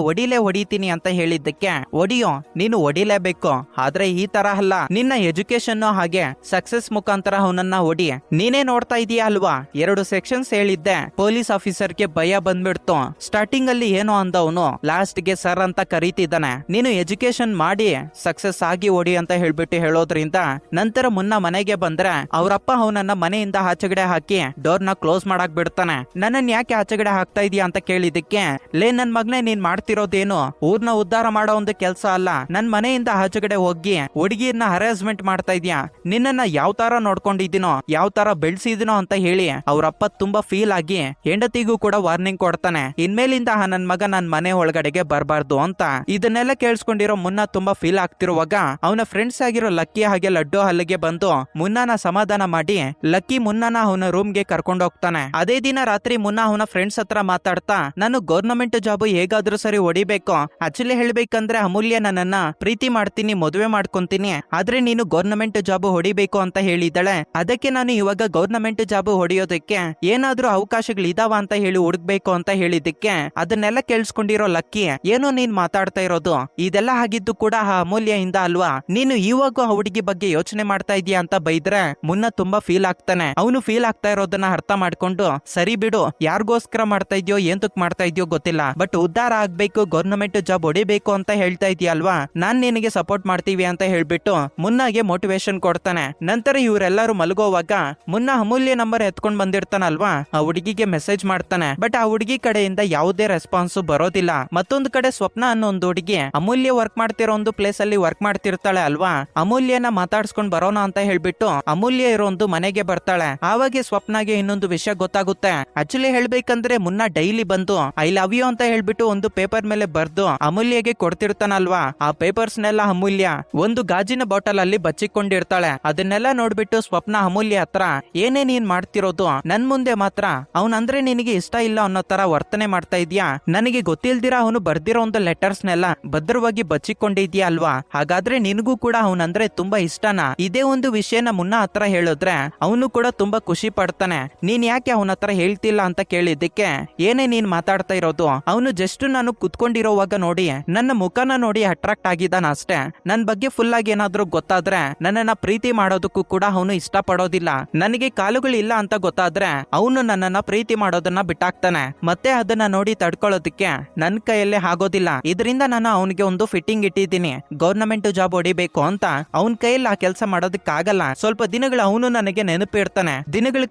ಹೊಡಿತೀನಿ ಅಂತ ಹೇಳಿದ್ದಕ್ಕೆ, ಒಡಿಯೋ ನೀನು ಹೊಡಿಲೇಬೇಕು, ಆದ್ರೆ ಈ ತರ ಅಲ್ಲ, ನಿನ್ನ ಎಜುಕೇಶನ್ ಹಾಗೆ ಸಕ್ಸಸ್ ಮುಖಾಂತರ ಅವನನ್ನ ಹೊಡಿ, ನೀನೇ ನೋಡ್ತಾ ಇದೀಯ ಅಲ್ವಾ, 2 ಸೆಕ್ಷನ್ಸ್ ಹೇಳಿದ್ದೆ. ಪೊಲೀಸ್ ಆಫೀಸರ್ಗೆ ಭಯ ಬಂದ್ಬಿಡ್ತು. ಸ್ಟಾರ್ಟಿಂಗ್ ಅಲ್ಲಿ ಏನೋ ಅಂದವನು ಲಾಸ್ಟ್ ಗೆ ಸರ್ ಅಂತ ಕರೀತಿದ್ದಾನೆ. ನೀನು ಎಜುಕೇಶನ್ ಮಾಡಿ ಸಕ್ಸಸ್ ಆಗಿ ಹೊಡಿ ಅಂತ ಹೇಳ್ಬಿಟ್ಟು ಹೇಳೋದ್ರಿಂದ ನಂತರ ಮುನ್ನ ಮನೆಗೆ ಬಂದ್ರೆ ಅವರಪ್ಪ ಅವನನ್ನ ಮನೆಯಿಂದ ಆಚೆಗಡೆ ಹಾಕಿ ಡೋರ್ ನ ಕ್ಲೋಸ್ ಮಾಡಕ್ ಬಿಡ್ತಾನೆ. ನನ್ನನ್ ಯಾಕೆ ಆಚೆಗಡೆ ಹಾಕ್ತಾ ಇದೀಯ ಅಂತ ಕೇಳಿದಕ್ಕೆ, ಲೇ ನನ್ ಮಗನೇ ನೀನ್ ಮಾಡ್ತಿರೋದೇನು ಊರ್ನ ಉದ್ಧಾರ ಮಾಡೋ ಒಂದು ಕೆಲ್ಸ ಅಲ್ಲ, ನನ್ ಮನೆಯಿಂದ ಆಚೆಗಡೆ ಹೋಗಿ ಹುಡುಗಿಯನ್ನ ಹರಾಸ್ಮೆಂಟ್ ಮಾಡ್ತಾ ಇದೀಯ, ನಿನ್ನನ್ನ ಯಾವ ತರ ನೋಡ್ಕೊಂಡಿದ್ದೀನೋ ಯಾವ ತರ ಬೆಳೆಸಿದಿನೋ ಅಂತ ಹೇಳಿ ಅವರಪ್ಪ ತುಂಬಾ ಫೀಲ್ ಆಗಿ ಹೆಂಡತಿಗೂ ಕೂಡ ವಾರ್ನಿಂಗ್ ಕೊಡ್ತಾನೆ. ಇನ್ಮೇಲಿಂದ ನನ್ ಮಗ ನನ್ ಮನೆ ಒಳಗಡೆಗೆ ಬರಬಾರ್ದು ಅಂತ. ಇದನ್ನೆಲ್ಲ ಕೇಳಿಸ್ಕೊಂಡಿರೋ ಮುನ್ನ ತುಂಬಾ ಫೀಲ್ ಆಗ್ತಿರುವಾಗ ಅವನ ಫ್ರೆಂಡ್ಸ್ ಆಗಿರೋ ಲಕ್ಕಿ ಹಾಗೆ ಲಡ್ಡು ಅಲ್ಲಿಗೆ ಬಂದು ಮುನ್ನಾನ ಸಮಾಧಾನ ಮಾಡಿ ಲಕ್ಕಿ ಮುನ್ನಾನ ಅವನ ರೂಮ್ ಗೆ ಕರ್ಕೊಂಡು ಹೋಗ್ತಾನೆ. ಅದೇ ದಿನ ರಾತ್ರಿ ಮುನ್ನ ಅವನ ಫ್ರೆಂಡ್ಸ್ ಹತ್ರ ಮಾತಾಡ್ತಾ, ನಾನು ಗೌರ್ನಮೆಂಟ್ ಜಾಬ್ ಹೇಗಾದ್ರೂ ಸರಿ ಹೊಡಿಬೇಕು, ಆಕ್ಚುಲಿ ಹೇಳ್ಬೇಕಂದ್ರೆ ಅಮೂಲ್ಯ ನನ್ನನ್ನ ಪ್ರೀತಿ ಮಾಡ್ತೀನಿ, ಮದುವೆ ಮಾಡ್ಕೊಂತೀನಿ, ಆದ್ರೆ ನೀನು ಗೌರ್ನಮೆಂಟ್ ಜಾಬ್ ಹೊಡಿಬೇಕು ಅಂತ ಹೇಳಿದ್ದಾಳೆ. ಅದಕ್ಕೆ ನಾನು ಇವಾಗ ಗೌರ್ನಮೆಂಟ್ ಜಾಬ್ ಹೊಡಿಯೋದಕ್ಕೆ ಏನಾದ್ರೂ ಅವಕಾಶಗಳಿದಾವ ಅಂತ ಹೇಳಿ ಹುಡುಕ್ಬೇಕು ಅಂತ ಹೇಳಿದ್ದಕ್ಕೆ ಅದನ್ನೆಲ್ಲ ಕೇಳಿಸ್ಕೊಂಡಿರೋ ಲಕ್ಕಿ, ಏನೋ ನೀನ್ ಮಾತಾಡ್ತಾ ಇರೋದು, ಇದೆಲ್ಲ ಆಗಿದ್ದು ಕೂಡ ಆ ಅಮೂಲ್ಯ ಇಂದ ಅಲ್ವಾ, ನೀನು ಇವಾಗ ಆ ಹುಡುಗಿ ಬಗ್ಗೆ ಯೋಚನೆ ಮಾಡ್ತಾ ಇದೀಯ ಅಂತ ಬೈದ್ರೆ ಮುನ್ನ ತುಂಬಾ ಫೀಲ್ ಆಗ್ತಾನೆ. ಅವನು ಫೀಲ್ ಆಗ್ತಾ ಇರೋದನ್ನ ಅರ್ಥ ಮಾಡ್ಕೊಂಡು, ಸರಿ ಬಿಡು, ಯಾರಿಗೋಸ್ಕರ ಮಾಡ್ತಾ ಇದೆಯೋ ಎಂತಕ್ ಮಾಡ್ತಾ ಇದೆಯೋ ಗೊತ್ತಿಲ್ಲ, ಬಟ್ ಉದ್ಧಾರ ಆಗ್ಬೇಕು, ಗೌರ್ನಮೆಂಟ್ ಜಾಬ್ ಹೊಡಿಬೇಕು ಅಂತ ಹೇಳ್ತಾ ಇದೀಯಲ್ವಾ, ನಾನ್ ನಿನಗೆ ಸಪೋರ್ಟ್ ಮಾಡ್ತೀವಿ ಅಂತ ಹೇಳ್ಬಿಟ್ಟು ಮುನ್ನಾಗೆ ಮೋಟಿವೇಶನ್ ಕೊಡ್ತಾನೆ. ನಂತರ ಇವರೆಲ್ಲರೂ ಮಲಗೋವಾಗ ಮುನ್ನ ಅಮೂಲ್ಯ ನಂಬರ್ ಎತ್ಕೊಂಡ್ ಬಂದಿರ್ತಾನಲ್ವಾ, ಆ ಹುಡುಗಿಗೆ ಮೆಸೇಜ್ ಮಾಡ್ತಾನೆ. ಬಟ್ ಆ ಹುಡುಗಿ ಕಡೆಯಿಂದ ಯಾವುದೇ ರೆಸ್ಪಾನ್ಸ್ ಬರೋದಿಲ್ಲ. ಮತ್ತೊಂದು ಕಡೆ ಸ್ವಪ್ನ ಅನ್ನೋ ಒಂದು ಹುಡುಗಿ ಅಮೂಲ್ಯ ವರ್ಕ್ ಮಾಡ್ತಿರೋ ಒಂದು ಪ್ಲೇಸ್ ಅಲ್ಲಿ ವರ್ಕ್ ಮಾಡ್ತಿರ್ತಾಳೆ ಅಲ್ವಾ, ಅಮೂಲ್ಯನ ಮಾತಾಡ್ಸ್ಕೊಂಡ್ ಬರೋಣ ಅಂತ ಹೇಳ್ಬಿಟ್ಟು ಅಮೂಲ್ಯ ಇರೋ ಒಂದು ಮನೆಗೆ ಬರ್ತಾಳೆ. ಆವಾಗ ಸ್ವಪ್ನಾಗೆ ಇನ್ನೊಂದು ವಿಷಯ ಗೊತ್ತಾಗುತ್ತೆ. ಆಕ್ಚುಲಿ ಹೇಳ್ಬೇಕಂದ್ರೆ ಮುನ್ನ ಡೈಲಿ ಬಂದು ಐ ಲವ್ ಯು ಅಂತ ಹೇಳ್ಬಿಟ್ಟು ಒಂದು ಪೇಪರ್ ಮೇಲೆ ಬರ್ದು ಅಮೂಲ್ಯಗೆ ಕೊಡ್ತಿರ್ತಾನಲ್ವಾ, ಆ ಪೇಪರ್ಸ್ ನೆಲ್ಲ ಅಮೂಲ್ಯ ಒಂದು ಗಾಜಿನ ಬಾಟಲ್ ಅಲ್ಲಿ ಬಚ್ಚಿಕೊಂಡಿರ್ತಾಳೆ. ಅದನ್ನೆಲ್ಲ ನೋಡ್ಬಿಟ್ಟು ಸ್ವಪ್ನ ಅಮೂಲ್ಯ ಹತ್ರ, ಏನೇ ನೀನ್ ಮಾಡ್ತಿರೋದು, ನನ್ ಮುಂದೆ ಮಾತ್ರ ಅವನಂದ್ರೆ ನಿನಗೆ ಇಷ್ಟ ಇಲ್ಲ ಅನ್ನೋ ತರ ವರ್ತನೆ ಮಾಡ್ತಾ ಇದ್ಯಾ, ನನಗೆ ಗೊತ್ತಿಲ್ದಿರಾ ಅವನು ಬರ್ದಿರೋ ಒಂದು ಲೆಟರ್ಸ್ ನೆಲ್ಲ ಭದ್ರವಾಗಿ ಬಚ್ಚಿಕೊಂಡಿದ್ಯಾ ಅಲ್ವಾ, ಹಾಗಾದ್ರೆ ನಿನಗೂ ಕೂಡ ಅವನಂದ್ರೆ ತುಂಬಾ ಇಷ್ಟನಾ? ಇದೇ ಒಂದು ವಿಷಯನ ಮುನ್ನ ಹತ್ರ ಹೇಳಿದ್ರೆ ಅವನು ಕೂಡ ತುಂಬಾ ಖುಷಿ ಪಡ್ತಾನೆ. ನೀನ್ ಯಾಕೆ ಅವನ ಹತ್ರ ಹೇಳ್ತಿಲ್ಲ ಅಂತ ಕೇಳಿದ್ದಕ್ಕೆ, ಏನೇ ನೀನ್ ಮಾತಾಡ್ತಾ ಇರೋದು, ಅವನು ಜಸ್ಟ್ ನಾನು ಕುತ್ಕೊಂಡಿರೋವಾಗ ನೋಡಿ ನನ್ನ ಮುಖನ ನೋಡಿ ಅಟ್ರಾಕ್ಟ್ ಆಗಿದ್ದಾನ ಅಷ್ಟೇ, ನನ್ ಬಗ್ಗೆ ಫುಲ್ ಆಗಿ ಏನಾದ್ರೂ ಗೊತ್ತಾದ್ರೆ ನನ್ನನ್ನ ಪ್ರೀತಿ ಮಾಡೋದಕ್ಕೂ ಕೂಡ ಅವನು ಇಷ್ಟ ಪಡೋದಿಲ್ಲ, ನನಗೆ ಕಾಲುಗಳಿಲ್ಲ ಅಂತ ಗೊತ್ತಾದ್ರೆ ಅವನು ನನ್ನನ್ನ ಪ್ರೀತಿ ಮಾಡೋದನ್ನ ಬಿಟ್ಟಾಕ್ತಾನೆ, ಮತ್ತೆ ಅದನ್ನ ನೋಡಿ ತಡ್ಕೊಳ್ಳೋದಕ್ಕೆ ನನ್ ಕೈಯಲ್ಲೇ ಆಗೋದಿಲ್ಲ. ಇದರಿಂದ ನಾನು ಅವನಿಗೆ ಒಂದು ಫಿಟ್ಟಿಂಗ್ ಇಟ್ಟಿದ್ದೀನಿ, ಗೌರ್ನಮೆಂಟ್ ಜಾಬ್ ಹೊಡಿಬೇಕು ಅಂತ. ಅವನ್ ಕೈಯಲ್ಲಿ ಆ ಕೆಲಸ ಮಾಡೋದಕ್ಕಾಗಲ್ಲ. ಸ್ವಲ್ಪ ದಿನಗಳು ಅವನು ನನಗೆ ನೆನಪಿರ್ತಾನೆ. ದಿನಗಳು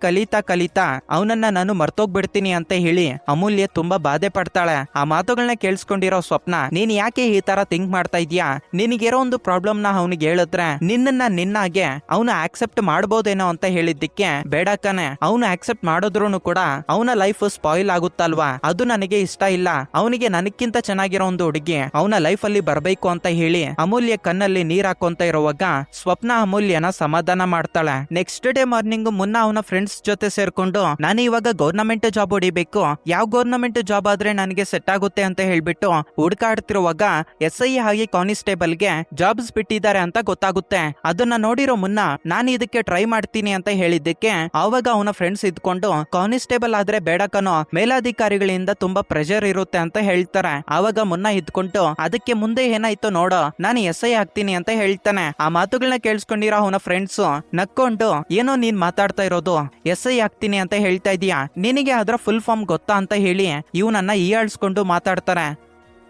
ಕಲಿತಾ ಅವನನ್ನ ನಾನು ಮರ್ತೋಗ್ಬಿಡ್ತೀನಿ ಅಂತ ಹೇಳಿ ಅಮೂಲ್ಯ ತುಂಬಾ ಬಾಧೆ ಪಡ್ತಾಳೆ. ಆ ಮಾತುಗಳನ್ನ ಕೇಳಿಸ್ಕೊಂಡಿರೋ ಸ್ವಪ್ನ, ನೀನ್ ಯಾಕೆ ಈ ತರ ಥಿಂಕ್ ಮಾಡ್ತಾ ಇದ್ಯಾ, ನಿನಗಿರೋ ಒಂದು ಪ್ರಾಬ್ಲಮ್ ನ ಅವನಿಗೆ ಹೇಳಿದ್ರೆ ನಿನ್ನನ್ನ ನಿನ್ನಾಗೆ ಅವನು ಆಕ್ಸೆಪ್ಟ್ ಮಾಡ್ಬೋದೇನೋ ಅಂತ ಹೇಳಿದ್ದಕ್ಕೆ, ಬೇಡ ಕಣೆ, ಅವನು ಆಕ್ಸೆಪ್ಟ್ ಮಾಡಿದ್ರು ಕೂಡ ಅವನ ಲೈಫ್ ಸ್ಪಾಯಿಲ್ ಆಗುತ್ತಲ್ವಾ, ಅದು ನನಗೆ ಇಷ್ಟ ಇಲ್ಲ. ಅವನಿಗೆ ನನಕ್ಕಿಂತ ಚೆನ್ನಾಗಿರೋ ಒಂದು ಹುಡುಗಿ ಅವನ ಲೈಫ್ ಅಲ್ಲಿ ಬರ್ಬೇಕು ಅಂತ ಹೇಳಿ ಅಮೂಲ್ಯ ಕಣ್ಣಲ್ಲಿ ನೀರ್ ಹಾಕೊಂತ ಇರುವಾಗ ಸ್ವಪ್ನ ಅಮೂಲ್ಯನ ಸಮಾಧಾನ ಮಾಡ್ತಾಳೆ. ನೆಕ್ಸ್ಟ್ ಡೇ ಮಾರ್ನಿಂಗ್ ಮುನ್ನ ಅವನ ಫ್ರೆಂಡ್ಸ್ ಜೊತೆ ಸೇರ್ಕೊಂಡು, ನಾನು ಇವಾಗ ಗೌರ್ನಮೆಂಟ್ ಜಾಬ್ ಹೊಡಿಬೇಕು, ಯಾವ ಗೌರ್ನಮೆಂಟ್ ಜಾಬ್ ಆದ್ರೆ ನನಗೆ ಸೆಟ್ ಆಗುತ್ತೆ ಸಿಗುತ್ತೆ ಅಂತ ಹೇಳ್ಬಿಟ್ಟು ಹುಡುಕಾಡ್ತಿರುವಾಗ SI ಹಾಗೆ ಕಾನಿಸ್ಟೇಬಲ್ಗೆ ಜಾಬ್ಸ್ ಬಿಟ್ಟಿದ್ದಾರೆ ಅಂತ ಗೊತ್ತಾಗುತ್ತೆ. ಅದನ್ನ ನೋಡಿರೋ ಮುನ್ನ ನಾನು ಇದಕ್ಕೆ ಟ್ರೈ ಮಾಡ್ತೀನಿ ಅಂತ ಹೇಳಿದ್ದಕ್ಕೆ ಆವಾಗ ಅವನ ಫ್ರೆಂಡ್ಸ್ ಇದ್ಕೊಂಡು ಕಾನಿಸ್ಟೇಬಲ್ ಆದ್ರೆ ಬೇಡ ಕಣೋ, ಮೇಲಾಧಿಕಾರಿಗಳಿಂದ ತುಂಬಾ ಪ್ರೆಷರ್ ಇರುತ್ತೆ ಅಂತ ಹೇಳ್ತಾರೆ. ಆವಾಗ ಮುನ್ನ ಇದ್ಕೊಂಡು ಅದಕ್ಕೆ ಮುಂದೆ ಏನಾಯ್ತು ನೋಡೋ, ನಾನು SI ಆಗ್ತೀನಿ ಅಂತ ಹೇಳ್ತಾನೆ. ಆ ಮಾತುಗಳನ್ನ ಕೇಳಿಸ್ಕೊಂಡಿರೋ ಅವನ ಫ್ರೆಂಡ್ಸ್ ನಕ್ಕೊಂಡು, ಏನೋ ನೀನ್ ಮಾತಾಡ್ತಾ ಇರೋದು, SI ಆಗ್ತೀನಿ ಅಂತ ಹೇಳ್ತಾ ಇದೀಯಾ, ನಿನಗೆ ಅದರ ಫುಲ್ ಫಾರ್ಮ್ ಗೊತ್ತಾ ಅಂತ ಹೇಳಿ ಇವನನ್ನ ಹೀಯಾಳಿಸ್ಕೊಂಡು ಮಾತಾಡ್ತಾರೆ.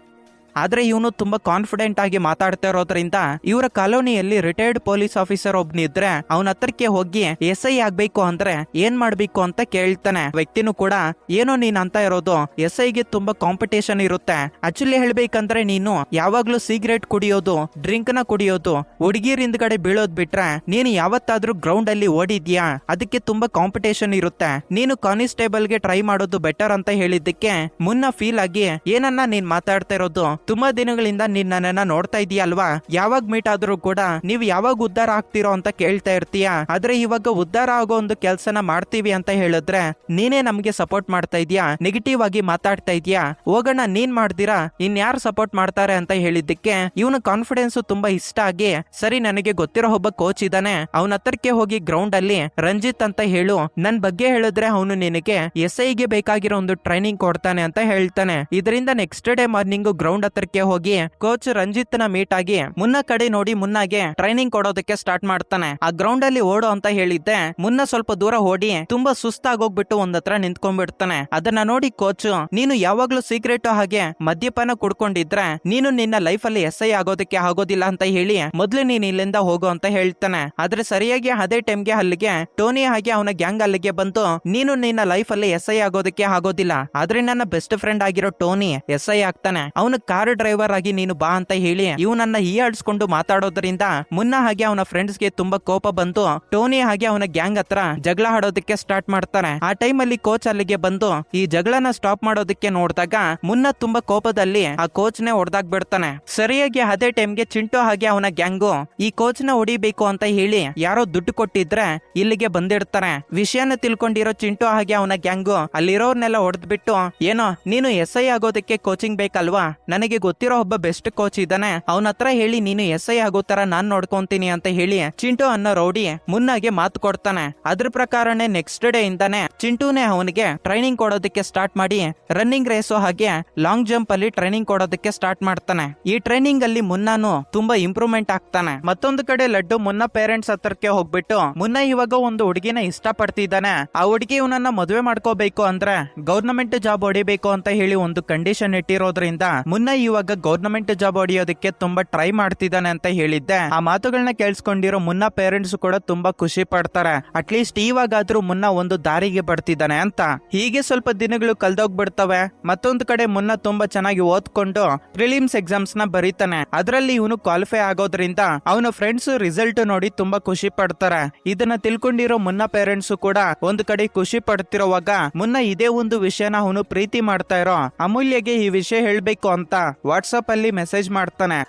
ಆದ್ರೆ ಇವನು ತುಂಬಾ ಕಾನ್ಫಿಡೆಂಟ್ ಆಗಿ ಮಾತಾಡ್ತಾ ಇರೋದ್ರಿಂದ ಇವರ ಕಾಲೋನಿಯಲ್ಲಿ ರಿಟೈರ್ಡ್ ಪೊಲೀಸ್ ಆಫೀಸರ್ ಒಬ್ನಿದ್ರೆ ಅವನ ಹತ್ರಕ್ಕೆ ಹೋಗಿ SI ಆಗ್ಬೇಕು ಅಂದ್ರೆ ಏನ್ ಮಾಡ್ಬೇಕು ಅಂತ ಕೇಳ್ತಾನೆ. ವ್ಯಕ್ತಿನೂ ಕೂಡ, ಏನೋ ನೀನ್ ಅಂತ ಇರೋದು, SIಗೆ ತುಂಬಾ ಕಾಂಪಿಟೇಷನ್ ಇರುತ್ತೆ. ಆಕ್ಚುಲಿ ಹೇಳ್ಬೇಕಂದ್ರೆ ನೀನು ಯಾವಾಗ್ಲೂ ಸಿಗರೇಟ್ ಕುಡಿಯೋದು, ಡ್ರಿಂಕ್ ನ ಕುಡಿಯೋದು, ಹುಡುಗಿರ್ ಹಿಂದ್ಗಡೆ ಬೀಳೋದ್ ಬಿಟ್ರೆ ನೀನು ಯಾವತ್ತಾದ್ರೂ ಗ್ರೌಂಡ್ ಅಲ್ಲಿ ಓಡಿದ್ಯಾ? ಅದಕ್ಕೆ ತುಂಬಾ ಕಾಂಪಿಟೇಷನ್ ಇರುತ್ತೆ. ನೀನು ಕಾನಿಸ್ಟೇಬಲ್ ಗೆ ಟ್ರೈ ಮಾಡೋದು ಬೆಟರ್ ಅಂತ ಹೇಳಿದ್ದಕ್ಕೆ ಮುನ್ನ ಫೀಲ್ ಆಗಿ, ಏನನ್ನ ನೀನ್ ಮಾತಾಡ್ತಾ ಇರೋದು, ತುಂಬಾ ದಿನಗಳಿಂದ ನೀನ್ ನನ್ನನ್ನ ನೋಡ್ತಾ ಇದೀಯಲ್ವಾ, ಯಾವಾಗ ಮೀಟ್ ಆದ್ರೂ ಕೂಡ ನೀವ್ ಯಾವಾಗ ಉದ್ಧಾರ ಆಗ್ತಿರೋ ಅಂತ ಕೇಳ್ತಾ ಇರ್ತೀಯ. ಆದ್ರೆ ಇವಾಗ ಉದ್ಧಾರ ಆಗೋ ಒಂದು ಕೆಲ್ಸನ ಮಾಡ್ತೀವಿ ಅಂತ ಹೇಳಿದ್ರೆ ನೀನೇ ನಮ್ಗೆ ಸಪೋರ್ಟ್ ಮಾಡ್ತಾ ಇದೀಯಾ, ನೆಗೆಟಿವ್ ಆಗಿ ಮಾತಾಡ್ತಾ ಇದೀಯಾ, ಹೋಗೋಣ ನೀನ್ ಮಾಡ್ದಿರಾ ಇನ್ಯಾರು ಸಪೋರ್ಟ್ ಮಾಡ್ತಾರೆ ಅಂತ ಹೇಳಿದ್ದಕ್ಕೆ ಇವನ ಕಾನ್ಫಿಡೆನ್ಸ್ ತುಂಬಾ ಇಷ್ಟ ಆಗಿ, ಸರಿ ನನಗೆ ಗೊತ್ತಿರೋ ಒಬ್ಬ ಕೋಚ್ ಇದ್ದಾನೆ, ಅವನ ಹತ್ರಕ್ಕೆ ಹೋಗಿ ಗ್ರೌಂಡ್ ಅಲ್ಲಿ ರಂಜಿತ್ ಅಂತ ಹೇಳು, ನನ್ ಬಗ್ಗೆ ಹೇಳಿದ್ರೆ ಅವನು ನಿನಗೆ SIಗೆ ಬೇಕಾಗಿರೋ ಒಂದು ಟ್ರೈನಿಂಗ್ ಕೊಡ್ತಾನೆ ಅಂತ ಹೇಳ್ತಾನೆ. ಇದರಿಂದ ನೆಕ್ಸ್ಟ್ ಡೇ ಮಾರ್ನಿಂಗ್ ಗ್ರೌಂಡ್ ಹತ್ರಕ್ಕೆ ಹೋಗಿ ಕೋಚ್ ರಂಜಿತ್ ನ ಮೀಟ್ ಆಗಿ ಮುನ್ನ ಕಡೆ ನೋಡಿ ಮುನ್ನಾಗೆ ಟ್ರೈನಿಂಗ್ ಕೊಡೋದಕ್ಕೆ ಸ್ಟಾರ್ಟ್ ಮಾಡ್ತಾನೆ. ಆ ಗ್ರೌಂಡ್ ಅಲ್ಲಿ ಓಡು ಅಂತ ಹೇಳಿದ್ದೆ ಮುನ್ನ ಸ್ವಲ್ಪ ದೂರ ಓಡಿ ತುಂಬಾ ಸುಸ್ತಾಗೋಗ್ಬಿಟ್ಟು ಒಂದತ್ರ ನಿಂತ್ಕೊಂಡ್ಬಿಡ್ತಾನೆ. ಅದನ್ನ ನೋಡಿ ಕೋಚ್, ನೀನು ಯಾವಾಗ್ಲೂ ಸೀಕ್ರೆಟ್ ಹಾಗೆ ಮದ್ಯಪಾನ ಕುಡ್ಕೊಂಡಿದ್ರೆ ನೀನು ನಿನ್ನ ಲೈಫ್ ಅಲ್ಲಿ SI ಆಗೋದಕ್ಕೆ ಆಗೋದಿಲ್ಲ ಅಂತ ಹೇಳಿ ಮೊದ್ಲು ನೀನ್ ಇಲ್ಲಿಂದ ಹೋಗು ಅಂತ ಹೇಳ್ತಾನೆ. ಆದ್ರೆ ಸರಿಯಾಗಿ ಅದೇ ಟೈಮ್ಗೆ ಅಲ್ಲಿಗೆ ಟೋನಿ ಹಾಗೆ ಅವನ ಗ್ಯಾಂಗ್ ಅಲ್ಲಿಗೆ ಬಂತು, ನೀನು ನಿನ್ನ ಲೈಫ್ ಅಲ್ಲಿ SI ಆಗೋದಕ್ಕೆ ಆಗೋದಿಲ್ಲ, ಆದ್ರೆ ನನ್ನ ಬೆಸ್ಟ್ ಫ್ರೆಂಡ್ ಆಗಿರೋ ಟೋನಿ SI ಆಗ್ತಾನೆ, ಅವನು ಕಾರ್ ಡ್ರೈವರ್ ಆಗಿ ನೀನು ಬಾ ಅಂತ ಹೇಳಿ ಇವನನ್ನ ಹೀಯಾಳಿಸ್ಕೊಂಡು ಮಾತಾಡೋದ್ರಿಂದ ಮುನ್ನ ಹಾಗೆ ಅವನ ಫ್ರೆಂಡ್ಸ್ ಗೆ ತುಂಬಾ ಕೋಪ ಬಂತು. ಟೋನಿ ಹಾಗೆ ಅವನ ಗ್ಯಾಂಗ್ ಹತ್ರ ಜಗಳ ಆಡೋದಕ್ಕೆ ಸ್ಟಾರ್ಟ್ ಮಾಡ್ತಾರೆ. ಆ ಟೈಮ್ ಅಲ್ಲಿ ಕೋಚ್ ಅಲ್ಲಿಗೆ ಬಂದು ಈ ಜಗಳನ ಸ್ಟಾಪ್ ಮಾಡೋದಕ್ಕೆ ನೋಡಿದಾಗ ಮುನ್ನ ತುಂಬಾ ಕೋಪದಲ್ಲಿ ಆ ಕೋಚ್ ನೇ ಹೊಡೆದಾಕ್ ಬಿಡ್ತಾನೆ. ಸರಿಯಾಗಿ ಅದೇ ಟೈಮ್ಗೆ ಚಿಂಟು ಹಾಗೆ ಅವನ ಗ್ಯಾಂಗು ಈ ಕೋಚ್ ನ ಹೊಡಿಬೇಕು ಅಂತ ಹೇಳಿ ಯಾರೋ ದುಡ್ಡು ಕೊಟ್ಟಿದ್ರೆ ಇಲ್ಲಿಗೆ ಬಂದಿರ್ತಾರೆ. ವಿಷಯನ ತಿಳ್ಕೊಂಡಿರೋ ಚಿಂಟು ಹಾಗೆ ಅವನ ಗ್ಯಾಂಗು ಅಲ್ಲಿರೋರ್ನೆಲ್ಲ ಹೊಡೆದ್ಬಿಟ್ಟು, ಏನೋ ನೀನು SI ಆಗೋದಕ್ಕೆ ಕೋಚಿಂಗ್ ಬೇಕಲ್ವಾ, ನನಗೆ ಗೊತ್ತಿರೋ ಒಬ್ಬ ಬೆಸ್ಟ್ ಕೋಚ್ ಇದ್ದಾನೆ, ಅವನ ಹತ್ರ ಹೇಳಿ ನೀನು SI ಆಗೋ ತರ ನಾನ್ ನೋಡ್ಕೊಂತೀನಿ ಅಂತ ಹೇಳಿ ಚಿಂಟು ಅನ್ನೋ ರೌಡಿ ಮುನ್ನಾಗೆ ಮಾತು ಕೊಡ್ತಾನೆ. ಅದ್ರ ಪ್ರಕಾರನೇ ನೆಕ್ಸ್ಟ್ ಡೇ ಇಂದಾನೆ ಚಿಂಟುನೇ ಅವನಿಗೆ ಟ್ರೈನಿಂಗ್ ಕೊಡೋದಕ್ಕೆ ಸ್ಟಾರ್ಟ್ ಮಾಡಿ ರನ್ನಿಂಗ್ ರೇಸು ಹಾಗೆ ಲಾಂಗ್ ಜಂಪ್ ಅಲ್ಲಿ ಟ್ರೈನಿಂಗ್ ಕೊಡೋದಕ್ಕೆ ಸ್ಟಾರ್ಟ್ ಮಾಡ್ತಾನೆ. ಈ ಟ್ರೈನಿಂಗ್ ಅಲ್ಲಿ ಮುನ್ನಾನು ತುಂಬಾ ಇಂಪ್ರೂವ್ಮೆಂಟ್ ಆಗ್ತಾನೆ. ಮತ್ತೊಂದು ಕಡೆ ಲಡ್ಡು ಮುನ್ನ ಪೇರೆಂಟ್ಸ್ ಹತ್ರಕ್ಕೆ ಹೋಗ್ಬಿಟ್ಟು, ಮುನ್ನ ಇವಾಗ ಒಂದು ಹುಡುಗಿನ ಇಷ್ಟ ಪಡ್ತಿದ್ದಾನೆ, ಆ ಹುಡುಗಿ ಇವನನ್ನ ಮದುವೆ ಮಾಡ್ಕೋಬೇಕು ಅಂದ್ರೆ ಗೌರ್ನಮೆಂಟ್ ಜಾಬ್ ಹೊಡಿಬೇಕು ಅಂತ ಹೇಳಿ ಒಂದು ಕಂಡೀಷನ್ ಇಟ್ಟಿರೋದ್ರಿಂದ ಮುನ್ನ ಇವಾಗ ಗೌರ್ನಮೆಂಟ್ ಜಾಬ್ ಹೊಡಿಯೋದಕ್ಕೆ ತುಂಬಾ ಟ್ರೈ ಮಾಡ್ತಿದ್ದಾನೆ ಅಂತ ಹೇಳಿದ್ದೆ. ಆ ಮಾತುಗಳನ್ನ ಕೇಳಿಸ್ಕೊಂಡಿರೋ ಮುನ್ನ ಪೇರೆಂಟ್ಸ್ ಕೂಡ ತುಂಬಾ ಖುಷಿ ಪಡ್ತಾರೆ, ಅಟ್ಲೀಸ್ಟ್ ಇವಾಗಾದ್ರೂ ಮುನ್ನ ಒಂದು ದಾರಿಗೆ ಬರ್ತಿದ್ದಾನೆ ಅಂತ. ಹೀಗೆ ಸ್ವಲ್ಪ ದಿನಗಳು ಕಲ್ದೋಗ್ಬಿಡ್ತವೆ. ಮತ್ತೊಂದು ಕಡೆ ಮುನ್ನ ತುಂಬಾ ಚೆನ್ನಾಗಿ ಓದ್ಕೊಂಡು ಪ್ರಿಲಿಮ್ಸ್ ಎಕ್ಸಾಮ್ಸ್ ನ ಬರೀತಾನೆ. ಅದರಲ್ಲಿ ಇವನು ಕ್ವಾಲಿಫೈ ಆಗೋದ್ರಿಂದ ಅವನ ಫ್ರೆಂಡ್ಸ್ ರಿಸಲ್ಟ್ ನೋಡಿ ತುಂಬಾ ಖುಷಿ ಪಡ್ತಾರೆ. ಇದನ್ನ ತಿಳ್ಕೊಂಡಿರೋ ಮುನ್ನ ಪೇರೆಂಟ್ಸ್ ಕೂಡ ಒಂದು ಕಡೆ ಖುಷಿ ಪಡ್ತಿರೋವಾಗ ಮುನ್ನ ಇದೇ ಒಂದು ವಿಷಯನ ಅವನು ಪ್ರೀತಿ ಮಾಡ್ತಾ ಇರೋ ಅಮೂಲ್ಯಗೆ ಈ ವಿಷಯ ಹೇಳ್ಬೇಕು ಅಂತ ವಾಟ್ಸ್ಆಪ್ ಅಲ್ಲಿ ಮೆಸೇಜ್ ಮಾಡ್ತಾನೆ.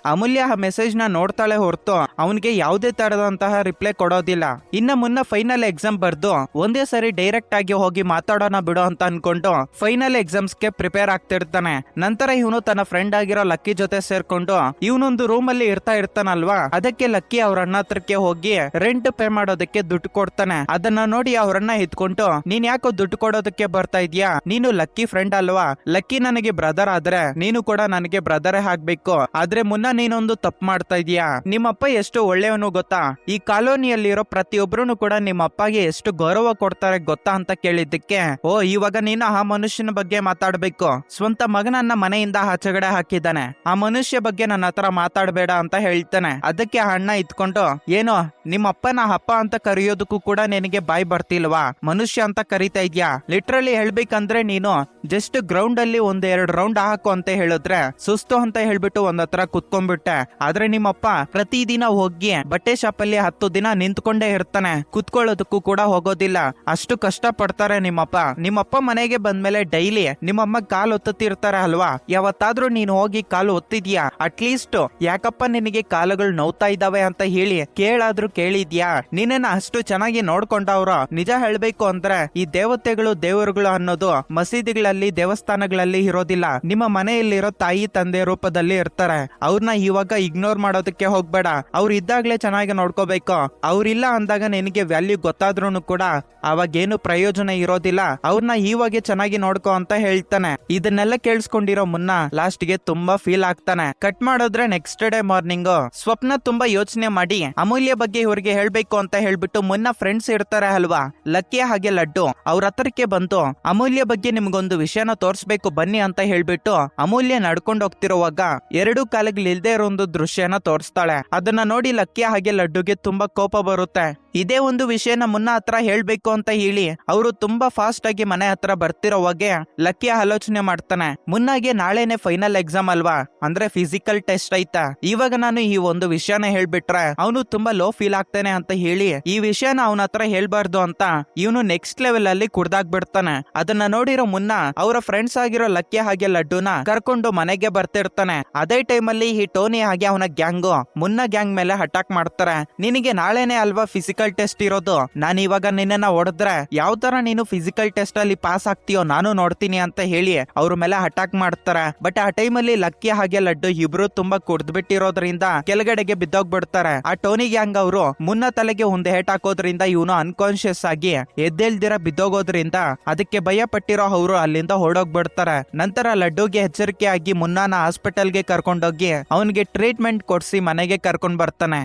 ಅಮೂಲ್ಯ ಆ ಮೆಸೇಜ್ ನ ನೋಡ್ತಾಳೆ ಹೊರತು ಅವನಿಗೆ ಯಾವುದೇ ತರದಂತಹ ರಿಪ್ಲೈ ಕೊಡೋದಿಲ್ಲ. ಇನ್ನ ಮುನ್ನ ಫೈನಲ್ ಎಕ್ಸಾಮ್ ಬರ್ದು ಒಂದೇ ಸರಿ ಡೈರೆಕ್ಟ್ ಆಗಿ ಹೋಗಿ ಮಾತಾಡೋಣ ಬಿಡೋ ಅಂತ ಅನ್ಕೊಂಡು ಫೈನಲ್ ಎಕ್ಸಾಮ್ಸ್ ಗೆ ಪ್ರಿಪೇರ್ ಆಗ್ತಿರ್ತಾನೆ. ನಂತರ ಇವನು ತನ್ನ ಫ್ರೆಂಡ್ ಆಗಿರೋ ಲಕ್ಕಿ ಜೊತೆ ಸೇರ್ಕೊಂಡು ಇವನೊಂದು ರೂಮ್ ಅಲ್ಲಿ ಇರ್ತಾನಲ್ವಾ, ಅದಕ್ಕೆ ಲಕ್ಕಿ ಅವ್ರ ಅಣ್ಣ ಹತ್ರಕ್ಕೆ ಹೋಗಿ ರೆಂಟ್ ಪೇ ಮಾಡೋದಕ್ಕೆ ದುಡ್ಡು ಕೊಡ್ತಾನೆ. ಅದನ್ನ ನೋಡಿ ಅವ್ರನ್ನ ಇದ್ಕೊಂಡು, ನೀನ್ ಯಾಕೋ ದುಡ್ಡು ಕೊಡೋದಕ್ಕೆ ಬರ್ತಾ ಇದ್ಯಾ, ನೀನು ಲಕ್ಕಿ ಫ್ರೆಂಡ್ ಅಲ್ವಾ, ಲಕ್ಕಿ ನನಗೆ ಬ್ರದರ್ ಆದ್ರೆ ನೀನು ಕೂಡ ನನಗೆ ಬ್ರದರೇ ಆಗ್ಬೇಕು, ಆದ್ರೆ ಮುನ್ನ ನೀನೊಂದು ತಪ್ಪು ಮಾಡ್ತಾ ಇದೀಯಾ, ನಿಮ್ಮಪ್ಪ ಎಷ್ಟು ಒಳ್ಳೆಯವನು ಗೊತ್ತಾ, ಈ ಕಾಲೋನಿಯಲ್ಲಿರೋ ಪ್ರತಿಯೊಬ್ರು ಕೂಡ ನಿಮ್ಮ ಅಪ್ಪಗೆ ಎಷ್ಟು ಗೌರವ ಕೊಡ್ತಾರೆ ಗೊತ್ತಾ ಅಂತ ಕೇಳಿದ್ದಕ್ಕೆ, ಓ ಇವಾಗ ನೀನು ಆ ಮನುಷ್ಯನ ಬಗ್ಗೆ ಮಾತಾಡ್ಬೇಕು, ಸ್ವಂತ ಮಗನನ್ನ ಮನೆಯಿಂದ ಆಚೆಗಡೆ ಹಾಕಿದ್ದಾನೆ, ಆ ಮನುಷ್ಯ ಬಗ್ಗೆ ನನ್ನ ಹತ್ರ ಮಾತಾಡಬೇಡ ಅಂತ ಹೇಳ್ತಾನೆ. ಅದಕ್ಕೆ ಆ ಅಣ್ಣ ಇತ್ಕೊಂಡು, ಏನೋ ನಿಮ್ಮ ಅಪ್ಪನ ಅಪ್ಪ ಅಂತ ಕರೆಯೋದಕ್ಕೂ ಕೂಡ ನಿನಗೆ ಬಾಯ್ ಬರ್ತಿಲ್ವಾ, ಮನುಷ್ಯ ಅಂತ ಕರಿತಾ ಇದ್ಯಾ, ಲಿಟ್ರಲಿ ಹೇಳ್ಬೇಕಂದ್ರೆ ನೀನು ಜಸ್ಟ್ ಗ್ರೌಂಡ್ ಅಲ್ಲಿ ಒಂದೆರಡು ರೌಂಡ್ ಹಾಕು ಅಂತ ಹೇಳಿದ್ರೆ ಸುಸ್ತು ಅಂತ ಹೇಳ್ಬಿಟ್ಟು ಒಂದ್ ಹತ್ರ ಕುತ್ಕೊಂಡ್ಬಿಟ್ಟೆ. ಆದ್ರೆ ನಿಮ್ಮಪ್ಪ ಪ್ರತಿದಿನ ಹೋಗಿ ಬಟ್ಟೆ ಶಾಪಲ್ಲಿ 10 ದಿನ ನಿಂತ್ಕೊಂಡೇ ಇರ್ತಾನೆ, ಕುತ್ಕೊಳ್ಳೋದಕ್ಕೂ ಕೂಡ ಹೋಗೋದಿಲ್ಲ. ಅಷ್ಟು ಕಷ್ಟ ಪಡ್ತಾರೆ ನಿಮ್ಮಪ್ಪ ಮನೆಗೆ ಬಂದ್ಮೇಲೆ ಡೈಲಿ ನಿಮ್ಮಮ್ಮ ಕಾಲು ಒತ್ತುತ್ತಿರ್ತಾರೆ ಅಲ್ವಾ? ಯಾವತ್ತಾದ್ರೂ ನೀನು ಹೋಗಿ ಕಾಲು ಒತ್ತಿದ್ಯಾ? ಅಟ್ಲೀಸ್ಟ್ ಯಾಕಪ್ಪ ನಿನಗೆ ಕಾಲುಗಳು ನೋವ್ತಾ ಇದಾವೆ ಅಂತ ಹೇಳಿ ಕೇಳಾದ್ರೂ ಕೇಳಿದ್ಯಾ? ನಿನ್ನ ಅಷ್ಟು ಚೆನ್ನಾಗಿ ನೋಡ್ಕೊಂಡವ್ರು. ನಿಜ ಹೇಳ್ಬೇಕು ಅಂದ್ರೆ ಈ ದೇವತೆಗಳು ದೇವರುಗಳು ಅನ್ನೋದು ಮಸೀದಿಗಳಲ್ಲಿ ದೇವಸ್ಥಾನಗಳಲ್ಲಿ ಇರೋದಿಲ್ಲ, ನಿಮ್ಮ ಮನೆಯಲ್ಲಿರೋ ತಾಯಿ ತಂದೆ ರೂಪದಲ್ಲಿ ಇರ್ತಾರೆ. ಅವ್ರನ್ನ ಇವಾಗ ಇಗ್ನೋರ್ ಮಾಡೋದಕ್ಕೆ ಹೋಗ್ಬೇಡ. ಅವ್ರು ಇದ್ದಾಗ್ಲೇ ಚೆನ್ನಾಗಿ ನೋಡ್ಕೋಬೇಕು. ಅವ್ರಿಲ್ಲ ಅಂದಾಗ ನಿನಗೆ ವ್ಯಾಲ್ಯೂ ಗೊತ್ತಾದ್ರೂ ಕೂಡ ಅವಾಗೇನು ಪ್ರಯೋಜನ ಇರೋದಿಲ್ಲ. ಅವ್ರನ್ನ ಇವಾಗೆ ಚೆನ್ನಾಗಿ ನೋಡ್ಕೋ ಅಂತ ಹೇಳ್ತಾನೆ. ಇದನ್ನೆಲ್ಲ ಕೇಳಿಸ್ಕೊಂಡಿರೋ ಮುನ್ನ ಲಾಸ್ಟ್ ಗೆ ತುಂಬಾ ಫೀಲ್ ಆಗ್ತಾನೆ. ಕಟ್ ಮಾಡಿದ್ರೆ ನೆಕ್ಸ್ಟ್ ಡೇ ಮಾರ್ನಿಂಗ್ ಸ್ವಪ್ನ ತುಂಬಾ ಯೋಚನೆ ಮಾಡಿ ಅಮೂಲ್ಯ ಬಗ್ಗೆ ಇವ್ರಿಗೆ ಹೇಳ್ಬೇಕು ಅಂತ ಹೇಳ್ಬಿಟ್ಟು ಮುನ್ನ ಫ್ರೆಂಡ್ಸ್ ಇರ್ತಾರೆ ಅಲ್ವಾ, ಲಕ್ಕಿ ಹಾಗೆ ಲಡ್ಡು, ಅವ್ರ ಹತ್ರಕ್ಕೆ ಬಂತು ಅಮೂಲ್ಯ ಬಗ್ಗೆ ನಿಮ್ಗೊಂದು ವಿಷಯನ ತೋರ್ಸ್ಬೇಕು ಬನ್ನಿ ಅಂತ ಹೇಳ್ಬಿಟ್ಟು ಅಮೂಲ್ಯ ನಡ್ಕೊಂಡು ಹೋಗ್ತಿರುವಾಗ 2 ಕಾಲಿಗಳಿಲ್ದೇ ಇರೋ ಒಂದು ದೃಶ್ಯನ ತೋರಿಸ್ತಾಳೆ. ಅದನ್ನ ನೋಡಿ ಲಕ್ಕಿ ಹಾಗೆ ಲಡ್ಡುಗೆ ತುಂಬಾ ಕೋಪ ಬರುತ್ತೆ. ಇದೇ ಒಂದು ವಿಷಯನ ಮುನ್ನ ಹತ್ರ ಹೇಳ್ಬೇಕು ಅಂತ ಹೇಳಿ ಅವರು ತುಂಬಾ ಫಾಸ್ಟ್ ಆಗಿ ಮನೆ ಹತ್ರ ಬರ್ತಿರೋವಾಗೆ ಲಕ್ಕಿ ಆಲೋಚನೆ ಮಾಡ್ತಾನೆ, ಮುನ್ನಾಗೆ ನಾಳೆನೆ ಫೈನಲ್ ಎಕ್ಸಾಮ್ ಅಲ್ವಾ, ಅಂದ್ರೆ ಫಿಸಿಕಲ್ ಟೆಸ್ಟ್ ಐತಾ, ಇವಾಗ ನಾನು ಈ ಒಂದು ವಿಷಯನ ಹೇಳ್ಬಿಟ್ರೆ ಅವನು ತುಂಬಾ ಲೋ ಫೀಲ್ ಆಗ್ತಾನೆ ಅಂತ ಹೇಳಿ ಈ ವಿಷಯನ ಅವನ ಹತ್ರ ಹೇಳ್ಬಾರ್ದು ಅಂತ ಇವನು ನೆಕ್ಸ್ಟ್ ಲೆವೆಲ್ ಅಲ್ಲಿ ಕುಡ್ದಾಗ್ಬಿಡ್ತಾನೆ. ಅದನ್ನ ನೋಡಿರೋ ಮುನ್ನ ಅವರ ಫ್ರೆಂಡ್ಸ್ ಆಗಿರೋ ಲಕ್ಕಿ ಹಾಗೆ ಲಡ್ಡುನ ಕರ್ಕೊಂಡು ಮನೆಗೆ ಬರ್ತಿರ್ತಾನೆ. ಅದೇ ಟೈಮ್ ಅಲ್ಲಿ ಈ ಟೋನಿ ಹಾಗೆ ಅವನ ಗ್ಯಾಂಗು ಮುನ್ನ ಗ್ಯಾಂಗ್ ಮೇಲೆ ಅಟ್ಯಾಕ್ ಮಾಡ್ತಾರೆ. ನಿನಗೆ ನಾಳೆನೆ ಅಲ್ವಾ ಫಿಸಿಕಲ್ ಟೆಸ್ಟ್ ಇರೋದು, ನಾನು ಇವಾಗ ನಿನ್ನ ಹೊಡೆದ್ರೆ ಯಾವ ತರ ನೀನು ಫಿಸಿಕಲ್ ಟೆಸ್ಟ್ ಅಲ್ಲಿ ಪಾಸ್ ಆಗ್ತೀಯೋ ನಾನು ನೋಡ್ತೀನಿ ಅಂತ ಹೇಳಿ ಅವ್ರ ಮೇಲೆ ಅಟ್ಯಾಕ್ ಮಾಡ್ತಾರೆ. ಬಟ್ ಆ ಟೈಮ್ ಅಲ್ಲಿ ಲಕ್ಕಿ ಹಾಗೆ ಲಡ್ಡು ಇಬ್ರು ತುಂಬಾ ಕುಡ್ದ್ಬಿಟ್ಟಿರೋದ್ರಿಂದ ಕೆಳಗಡೆಗೆ ಬಿದ್ದೋಗ್ಬಿಡ್ತಾರೆ. ಆ ಟೋನಿ ಗ್ಯಾಂಗ್ ಅವರು ಮುನ್ನ ತಲೆಗೆ ಒಂದು ಹೇಟ್ ಹಾಕೋದ್ರಿಂದ ಇವನು ಅನ್ಕಾನ್ಶಿಯಸ್ ಆಗಿ ಎದ್ದೇಳ್ದಿರ ಬಿದ್ದೋಗೋದ್ರಿಂದ ಅದಕ್ಕೆ ಭಯ ಪಟ್ಟಿರೋ ಅವರು ಅಲ್ಲಿಂದ ಹೊರಡೋಗ್ಬಿಡ್ತಾರೆ. ನಂತರ ಲಡ್ಡುಗೆ ಎಚ್ಚರಿಕೆ ಆಗಿ ಮುನ್ನಾನ ಹಾಸ್ಪಿಟಲ್ಗೆ ಕರ್ಕೊಂಡೋಗಿ ಅವನಿಗೆ ಟ್ರೀಟ್ಮೆಂಟ್ ಕೊಡ್ಸಿ ಮನೆಗೆ ಕರ್ಕೊಂಡ್ ಬರ್ತಾನೆ.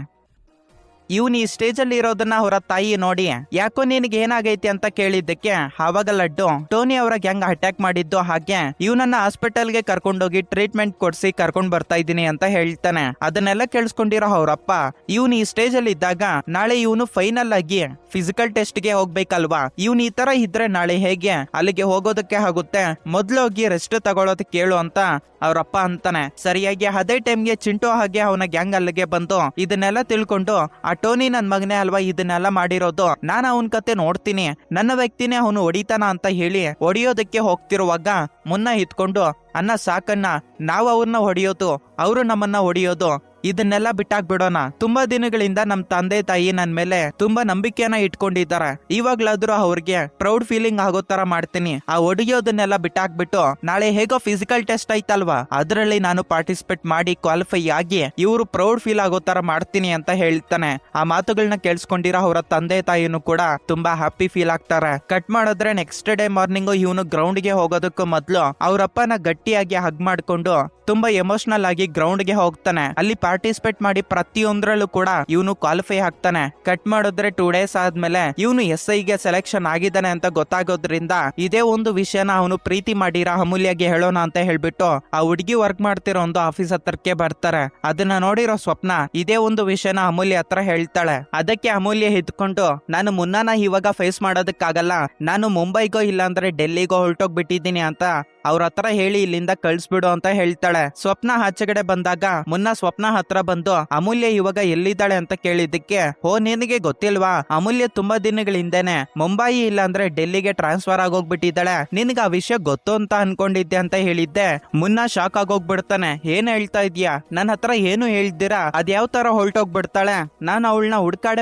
ಇವನ್ ಈ ಸ್ಟೇಜ್ ಅಲ್ಲಿ ಇರೋದನ್ನ ಅವರ ತಾಯಿ ನೋಡಿ ಯಾಕೋ ನಿನಗೆ ಏನಾಗೈತಿ ಅಂತ ಕೇಳಿದ್ದಕ್ಕೆ ಆವಾಗ ಲಡ್ಡು ಟೋನಿ ಅವರ ಗ್ಯಾಂಗ್ ಅಟ್ಯಾಕ್ ಮಾಡಿದ್ದು, ಹಾಗೆ ಇವನನ್ನ ಹಾಸ್ಪಿಟಲ್ಗೆ ಕರ್ಕೊಂಡೋಗಿ ಟ್ರೀಟ್ಮೆಂಟ್ ಕೊಡ್ಸಿ ಕರ್ಕೊಂಡ್ ಬರ್ತಾ ಇದ್ದೀನಿ ಅಂತ ಹೇಳ್ತಾನೆ. ಅದನ್ನೆಲ್ಲ ಕೇಳಿಸ್ಕೊಂಡಿರೋ ಅವ್ರಪ್ಪ ಇವನ್ ಈ ಸ್ಟೇಜ್ ಅಲ್ಲಿ ಇದ್ದಾಗ ನಾಳೆ ಇವನು ಫೈನಲ್ ಆಗಿ ಫಿಸಿಕಲ್ ಟೆಸ್ಟ್ ಗೆ ಹೋಗ್ಬೇಕಲ್ವಾ, ಇವನ್ ಈ ತರ ಇದ್ರೆ ನಾಳೆ ಹೇಗೆ ಅಲ್ಲಿಗೆ ಹೋಗೋದಕ್ಕೆ ಆಗುತ್ತೆ, ಮೊದ್ಲು ಹೋಗಿ ರೆಸ್ಟ್ ತಗೊಳೋದಕ್ಕೆ ಕೇಳು ಅಂತ ಅವ್ರಪ್ಪ ಅಂತಾನೆ. ಸರಿಯಾಗಿ ಅದೇ ಟೈಮ್ಗೆ ಚಿಂಟು ಹಾಗೆ ಅವನ ಗ್ಯಾಂಗ್ ಅಲ್ಲಿಗೆ ಬಂದು ಇದನ್ನೆಲ್ಲ ತಿಳ್ಕೊಂಡು ಆ ಟೋನಿ ನನ್ ಮಗನೇ ಅಲ್ವಾ ಇದನ್ನೆಲ್ಲ ಮಾಡಿರೋದು, ನಾನು ಅವನ್ ಕತೆ ನೋಡ್ತೀನಿ, ನನ್ನ ವ್ಯಕ್ತಿನೇ ಅವನು ಹೊಡಿತಾನ ಅಂತ ಹೇಳಿ ಹೊಡಿಯೋದಕ್ಕೆ ಹೋಗ್ತಿರುವಾಗ ಮುನ್ನ ಇತ್ಕೊಂಡು ಅನ್ನ ಸಾಕನ್ನ, ನಾವು ಅವ್ರನ್ನ ಹೊಡಿಯೋದು ಅವರು ನಮ್ಮನ್ನ ಹೊಡಿಯೋದು, ಇದನ್ನೆಲ್ಲ ಬಿಟ್ಟಾಕ್ಬಿಡೋಣ. ತುಂಬಾ ದಿನಗಳಿಂದ ನಮ್ ತಂದೆ ತಾಯಿ ನನ್ ಮೇಲೆ ತುಂಬಾ ನಂಬಿಕೆಯನ್ನ ಇಟ್ಕೊಂಡಿದ್ದಾರೆ, ಇವಾಗ್ಲಾದ್ರೂ ಅವ್ರಿಗೆ ಪ್ರೌಡ್ ಫೀಲಿಂಗ್ ಆಗೋ ತರ ಮಾಡ್ತೀನಿ. ಆ ಹೊಡಿಯೋದನ್ನೆಲ್ಲ ಬಿಟ್ಟಾಕ್ಬಿಟ್ಟು ನಾಳೆ ಹೇಗೋ ಫಿಸಿಕಲ್ ಟೆಸ್ಟ್ ಐತಲ್ವಾ ಅದ್ರಲ್ಲಿ ನಾನು ಪಾರ್ಟಿಸಿಪೇಟ್ ಮಾಡಿ ಕ್ವಾಲಿಫೈ ಆಗಿ ಇವರು ಪ್ರೌಡ್ ಫೀಲ್ ಆಗೋ ತರ ಮಾಡ್ತೀನಿ ಅಂತ ಹೇಳ್ತಾನೆ. ಆ ಮಾತುಗಳನ್ನ ಕೇಳಿಸ್ಕೊಂಡಿರೋ ಅವರ ತಂದೆ ತಾಯಿನೂ ಕೂಡ ತುಂಬಾ ಹ್ಯಾಪಿ ಫೀಲ್ ಆಗ್ತಾರೆ. ಕಟ್ ಮಾಡಿದ್ರೆ ನೆಕ್ಸ್ಟ್ ಡೇ ಮಾರ್ನಿಂಗ್ ಇವನು ಗ್ರೌಂಡ್ ಗೆ ಹೋಗೋದಕ್ಕೂ ಮೊದ್ಲು ಅವರಪ್ಪನ ಗಟ್ಟಿಯಾಗಿ ಹಗ್ ಮಾಡ್ಕೊಂಡು ತುಂಬಾ ಎಮೋಷನಲ್ ಆಗಿ ಗ್ರೌಂಡ್ ಗೆ ಹೋಗ್ತಾನೆ. ಅಲ್ಲಿ ಪಾರ್ಟಿಸಿಪೇಟ್ ಮಾಡಿ ಪ್ರತಿಯೊಂದ್ರಲ್ಲೂ ಕೂಡ ಇವನು ಕ್ವಾಲಿಫೈ ಆಗ್ತಾನೆ. ಕಟ್ ಮಾಡಿದ್ರೆ 2 ಡೇಸ್ ಆದ್ಮೇಲೆ ಇವನು SI ಗೆ ಸೆಲೆಕ್ಷನ್ ಆಗಿದ್ದಾನೆ ಅಂತ ಗೊತ್ತಾಗೋದ್ರಿಂದ ಇದೇ ಒಂದು ವಿಷಯನ ಅವನು ಪ್ರೀತಿ ಮಾಡಿರೋ ಅಮೂಲ್ಯಗೆ ಹೇಳೋಣ ಅಂತ ಹೇಳ್ಬಿಟ್ಟು ಆ ಹುಡುಗಿ ವರ್ಕ್ ಮಾಡ್ತಿರೋ ಒಂದು ಆಫೀಸ್ ಹತ್ರಕ್ಕೆ ಬರ್ತಾರೆ. ಅದನ್ನ ನೋಡಿರೋ ಸ್ವಪ್ನ ಇದೇ ಒಂದು ವಿಷಯನ ಅಮೂಲ್ಯ ಹತ್ರ ಹೇಳ್ತಾಳೆ. ಅದಕ್ಕೆ ಅಮೂಲ್ಯ ಹಿಡ್ಕೊಂಡು ನಾನು ಮುನ್ನಾನ ಇವಾಗ ಫೇಸ್ ಮಾಡೋದಕ್ಕಾಗಲ್ಲ, ನಾನು ಮುಂಬೈಗೋ ಇಲ್ಲಾಂದ್ರೆ ಡೆಲ್ಲಿಗೋ ಹೊರಟೋಗ್ಬಿಟ್ಟಿದ್ದೀನಿ ಅಂತ ಅವ್ರ ಹತ್ರ ಹೇಳಿ ಇಲ್ಲಿಂದ ಕಳ್ಸ್ಬಿಡು ಅಂತ ಹೇಳ್ತಾಳೆ. ಸ್ವಪ್ನ ಆಚೆಗಡೆ ಬಂದಾಗ ಮುನ್ನ ಸ್ವಪ್ನ ಹತ್ರ ಬಂದು ಅಮೂಲ್ಯ ಇವಾಗ ಎಲ್ಲಿದ್ದಾಳೆ ಅಂತ ಕೇಳಿದ್ದಕ್ಕೆ, ಓ ನಿನಗೆ ಗೊತ್ತಿಲ್ವಾ, ಅಮೂಲ್ಯ ತುಂಬಾ ದಿನಗಳಿಂದೇನೆ ಮುಂಬೈ ಇಲ್ಲಾಂದ್ರೆ ಡೆಲ್ಲಿಗೆ ಟ್ರಾನ್ಸ್ಫರ್ ಆಗೋಗ್ಬಿಟ್ಟಿದ್ದಾಳೆ, ನಿನ್ಗೆ ಆ ವಿಷಯ ಗೊತ್ತು ಅಂತ ಅನ್ಕೊಂಡಿದ್ದೆ ಅಂತ ಹೇಳಿದ್ದೆ. ಮುನ್ನ ಶಾಕ್ ಆಗೋಗ್ಬಿಡ್ತಾನೆ. ಏನ್ ಹೇಳ್ತಾ ಇದ್ಯಾ, ನನ್ನ ಹತ್ರ ಏನು ಹೇಳ್ದಿರಾ ಅದ್ಯಾವ ತರ ಹೊರಟೋಗ್ಬಿಡ್ತಾಳೆ, ನಾನು ಅವಳನ್ನ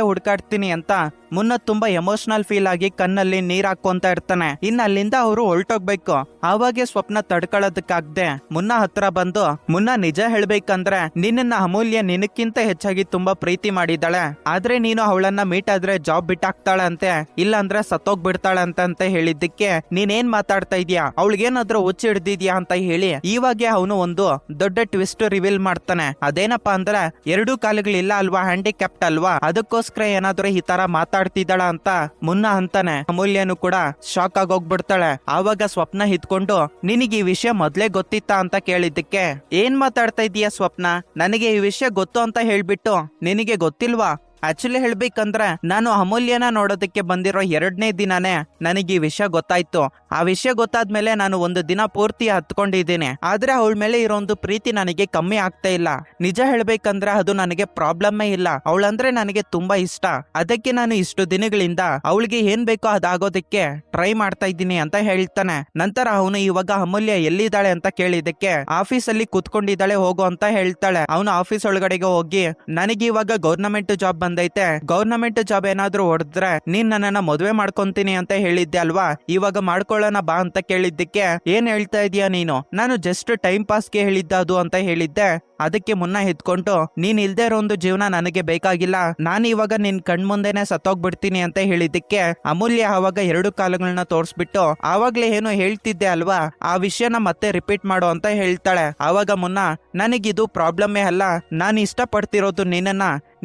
ಹುಡ್ಕಾಡ್ತೀನಿ ಅಂತ ಮುನ್ನ ತುಂಬಾ ಎಮೋಷನಲ್ ಫೀಲ್ ಆಗಿ ಕಣ್ಣಲ್ಲಿ ನೀರ್ ಹಾಕೊಂತ ಇರ್ತಾನೆ. ಇನ್ನು ಅಲ್ಲಿಂದ ಅವರು ಹೊರಟೋಗ್ಬೇಕು. ಆವಾಗೆ ಸ್ವಪ್ನ ತಡ್ಕೊಳ್ಳೋದಕ್ಕಾಗ್ದೆ ಮುನ್ನ ಹತ್ರ ಬಂದು, ಮುನ್ನ ನಿಜ ಹೇಳ್ಬೇಕಂದ್ರೆ ನಿನ್ನ ಅಮೂಲ್ಯ ನಿನಕ್ಕಿಂತ ಹೆಚ್ಚಾಗಿ ತುಂಬಾ ಪ್ರೀತಿ ಮಾಡಿದ್ದಾಳೆ, ಆದ್ರೆ ನೀನು ಅವಳನ್ನ ಮೀಟ್ ಆದ್ರೆ ಜಾಬ್ ಬಿಟ್ಟಾಕ್ತಾಳೆ ಅಂತೆ, ಇಲ್ಲ ಅಂದ್ರೆ ಸತ್ತೋಗ್ಬಿಡ್ತಾಳೆ ಅಂತ ಹೇಳಿದ್ದಕ್ಕೆ ನೀನೇನ್ ಮಾತಾಡ್ತಾ ಇದ್ಯಾ, ಅವಳಿಗೇನಾದ್ರೂ ಹುಚ್ಚ ಹಿಡ್ದಿದ್ಯಾ ಅಂತ ಹೇಳಿ ಇವಾಗೆ ಅವನು ಒಂದು ದೊಡ್ಡ ಟ್ವಿಸ್ಟ್ ರಿವೀಲ್ ಮಾಡ್ತಾನೆ. ಅದೇನಪ್ಪಾ ಅಂದ್ರೆ 2 ಕಾಲುಗಳಿಲ್ಲ ಅಲ್ವಾ, ಹ್ಯಾಂಡಿಕ್ಯಾಪ್ಟ್ ಅಲ್ವಾ, ಅದಕ್ಕೋಸ್ಕರ ಏನಾದ್ರೂ ಈ ತರ ಮಾತಾಡ್ತಿದ್ದಾಳ ಅಂತ ಮುನ್ನ ಅಂತಾನೆ. ಅಮೂಲ್ಯನು ಕೂಡ ಶಾಕ್ ಆಗೋಗ್ಬಿಡ್ತಾಳೆ. ಆವಾಗ ಸ್ವಪ್ನ ಹಿಡ್ಕೊಂಡು ನಿನಗೆ ಈ ವಿಷಯ ಮೊದ್ಲೇ ಗೊತ್ತಿತ್ತಾ ಅಂತ ಕೇಳಿದ್ದಕ್ಕೆ, ಏನ್ ಮಾತಾಡ್ತಾ ಇದೀಯ ಸ್ವಪ್ನ, ನನಗೆ ಈ ವಿಷಯ ಗೊತ್ತು ಅಂತ ಹೇಳ್ಬಿಟ್ಟು ನಿನಗೆ ಗೊತ್ತಿಲ್ವಾ, ಆಕ್ಚುಲಿ ಹೇಳ್ಬೇಕಂದ್ರೆ ನಾನು ಅಮೂಲ್ಯನ ನೋಡೋದಕ್ಕೆ ಬಂದಿರೋ 2ನೇ ದಿನಾನೇ ನನಗೆ ಈ ವಿಷಯ ಗೊತ್ತಾಯ್ತು. ಆ ವಿಷಯ ಗೊತ್ತಾದ್ಮೇಲೆ ನಾನು ಒಂದು ದಿನ ಪೂರ್ತಿ ಹತ್ಕೊಂಡಿದ್ದೀನಿ. ಆದ್ರೆ ಅವಳ ಮೇಲೆ ಇರೋ ಒಂದು ಪ್ರೀತಿ ನನಗೆ ಕಮ್ಮಿ ಆಗ್ತಾ ಇಲ್ಲ. ನಿಜ ಹೇಳ್ಬೇಕಂದ್ರೆ ಅದು ನನಗೆ ಪ್ರಾಬ್ಲಮ್ಮೇ ಇಲ್ಲ. ಅವಳಂದ್ರೆ ನನಗೆ ತುಂಬಾ ಇಷ್ಟ. ಅದಕ್ಕೆ ನಾನು ಇಷ್ಟು ದಿನಗಳಿಂದ ಅವಳಿಗೆ ಏನ್ ಬೇಕೋ ಅದಾಗೋದಕ್ಕೆ ಟ್ರೈ ಮಾಡ್ತಾ ಇದ್ದೀನಿ ಅಂತ ಹೇಳ್ತಾನೆ. ನಂತರ ಅವನು ಇವಾಗ ಅಮೂಲ್ಯ ಎಲ್ಲಿದ್ದಾಳೆ ಅಂತ ಕೇಳಿದಕ್ಕೆ ಆಫೀಸಲ್ಲಿ ಕುತ್ಕೊಂಡಿದ್ದಾಳೆ ಹೋಗು ಅಂತ ಹೇಳ್ತಾಳೆ. ಅವನು ಆಫೀಸ್ ಒಳಗಡೆಗೆ ಹೋಗಿ ನನಗೆ ಇವಾಗ ಗೌರ್ನಮೆಂಟ್ ಜಾಬ್ ಬಂದೈತೆ, ಗೌರ್ನಮೆಂಟ್ ಜಾಬ್ ಏನಾದ್ರೂ ಹೊಡೆದ್ರೆ ನೀನ್ ನನ್ನನ್ನ ಮದುವೆ ಮಾಡ್ಕೊಂತೀನಿ ಅಂತ ಹೇಳಿದ್ದೆ ಅಲ್ವಾ, ಇವಾಗ ಮಾಡ್ಕೊಳ್ಳೋಣ ಬಾ ಅಂತ ಕೇಳಿದ್ದಕ್ಕೆ ಏನ್ ಹೇಳ್ತಾ ಇದೀಯ ನೀನು, ನಾನು ಜಸ್ಟ್ ಟೈಮ್ ಪಾಸ್ಗೆ ಹೇಳಿದ್ದ ಅದು ಅಂತ ಹೇಳಿದ್ದೆ. ಅದಕ್ಕೆ ಮುನ್ನ ಎತ್ಕೊಂಡು ನೀನ್ ಇಲ್ದೇ ಇರೋ ಒಂದು ಜೀವನ ನನಗೆ ಬೇಕಾಗಿಲ್ಲ, ನಾನು ಇವಾಗ ನಿನ್ ಕಣ್ಮುಂದೆನೆ ಸತ್ತೋಗ್ಬಿಡ್ತೀನಿ ಅಂತ ಹೇಳಿದ್ದಕ್ಕೆ ಅಮೂಲ್ಯ ಆವಾಗ 2 ಕಾಲುಗಳನ್ನ ತೋರಿಸ್ಬಿಟ್ಟು ಆವಾಗ್ಲೇ ಏನು ಹೇಳ್ತಿದ್ದೆ ಅಲ್ವಾ ಆ ವಿಷಯನ ಮತ್ತೆ ರಿಪೀಟ್ ಮಾಡು ಅಂತ ಹೇಳ್ತಾಳೆ. ಆವಾಗ ಮುನ್ನ ನನಗಿದು ಪ್ರಾಬ್ಲಮ್ಮೇ ಅಲ್ಲ, ನಾನು ಇಷ್ಟಪಡ್ತಿರೋದು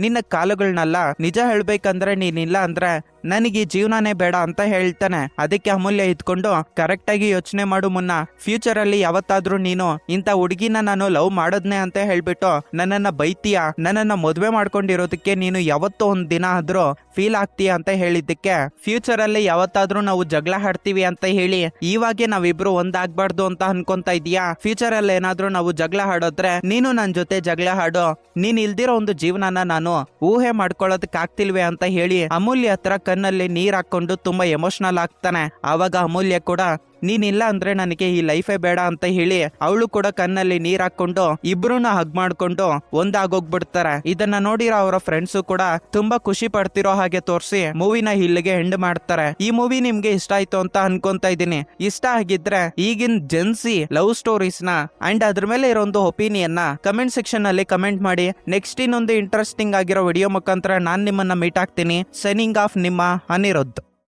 ನಿನ್ನ ಕಾಲುಗಳನ್ನಲ್ಲ. ನಿಜ ಹೇಳ್ಬೇಕಂದ್ರೆ ನೀನಿಲ್ಲ ಅಂದ್ರೆ ನನಗೆ ಜೀವನನೇ ಬೇಡ ಅಂತ ಹೇಳ್ತಾನೆ. ಅದಕ್ಕೆ ಅಮೂಲ್ಯ ಇದ್ಕೊಂಡು ಕರೆಕ್ಟ್ ಆಗಿ ಯೋಚನೆ ಮಾಡು ಮುನ್ನ, ಫ್ಯೂಚರ್ ಅಲ್ಲಿ ಯಾವತ್ತಾದ್ರೂ ನೀನು ಇಂಥ ಹುಡುಗಿನ ನಾನು ಲವ್ ಮಾಡೋದ್ನೆ ಅಂತ ಹೇಳ್ಬಿಟ್ಟು ನನ್ನನ್ನ ಬೈತೀಯ, ನನ್ನನ್ನ ಮದುವೆ ಮಾಡ್ಕೊಂಡಿರೋದಕ್ಕೆ ನೀನು ಯಾವತ್ತೋ ಒಂದ್ ದಿನ ಆದ್ರೂ ಫೀಲ್ ಆಗ್ತೀಯ ಅಂತ ಹೇಳಿದ್ದಕ್ಕೆ ಫ್ಯೂಚರ್ ಅಲ್ಲಿ ಯಾವತ್ತಾದ್ರೂ ನಾವು ಜಗಳ ಆಡ್ತೀವಿ ಅಂತ ಹೇಳಿ ಇವಾಗೆ ನಾವಿಬ್ರು ಒಂದಾಗ್ಬಾರ್ದು ಅಂತ ಅನ್ಕೊಂತ ಇದೀಯಾ? ಫ್ಯೂಚರ್ ಅಲ್ಲಿ ಏನಾದ್ರೂ ನಾವು ಜಗಳ ಆಡೋದ್ರೆ ನೀನು ನನ್ ಜೊತೆ ಜಗಳ ಆಡೋ, ನೀನ್ ಇಲ್ದಿರೋ ಒಂದು ಜೀವನನ ನಾನು ಊಹೆ ಮಾಡ್ಕೊಳ್ಳೋದಕ್ ಆಗ್ತಿಲ್ವೇ ಅಂತ ಹೇಳಿ ಅಮೂಲ್ಯ ಹತ್ರ ಕಣ್ಣಲ್ಲಿ ನೀರ್ ಹಾಕೊಂಡು ತುಂಬಾ ಎಮೋಷನಲ್ ಆಗ್ತಾನೆ. ಆವಾಗ ಅಮೂಲ್ಯ ಕೂಡ ನೀನಿಲ್ಲ ಅಂದ್ರೆ ನನಗೆ ಈ ಲೈಫೇ ಬೇಡ ಅಂತ ಹೇಳಿ ಅವಳು ಕೂಡ ಕಣ್ಣಲ್ಲಿ ನೀರ್ ಹಾಕೊಂಡು ಇಬ್ರುನ ಹಗ್ ಮಾಡ್ಕೊಂಡು ಒಂದಾಗೋಗ್ಬಿಡ್ತಾರೆ. ಇದನ್ನ ನೋಡಿರೋ ಅವರ ಫ್ರೆಂಡ್ಸ್ ಕೂಡ ತುಂಬಾ ಖುಷಿ ಪಡ್ತಿರೋ ಹಾಗೆ ತೋರಿಸಿ ಮೂವಿನ ಇಲ್ಲಿಗೆ ಎಂಡ್ ಮಾಡ್ತಾರೆ. ಈ ಮೂವಿ ನಿಮ್ಗೆ ಇಷ್ಟ ಆಯ್ತು ಅಂತ ಅನ್ಕೊಂತ ಇದ್ದೀನಿ. ಇಷ್ಟ ಆಗಿದ್ರೆ ಈಗಿನ ಜೆನ್ಸಿ ಲವ್ ಸ್ಟೋರೀಸ್ ನ ಅಂಡ್ ಅದ್ರ ಮೇಲೆ ಇರೋ ಒಂದು ಒಪಿನಿಯನ್ ನ ಕಮೆಂಟ್ ಸೆಕ್ಷನ್ ಅಲ್ಲಿ ಕಮೆಂಟ್ ಮಾಡಿ. ನೆಕ್ಸ್ಟ್ ಇನ್ನೊಂದು ಇಂಟ್ರೆಸ್ಟಿಂಗ್ ಆಗಿರೋ ವಿಡಿಯೋ ಮುಖಾಂತರ ನಾನ್ ನಿಮ್ಮನ್ನ ಮೀಟ್ ಆಗ್ತೀನಿ. ಸೈನಿಂಗ್ ಆಫ್ ನಿಮ್ಮ ಅನಿರುದ್ಧ್.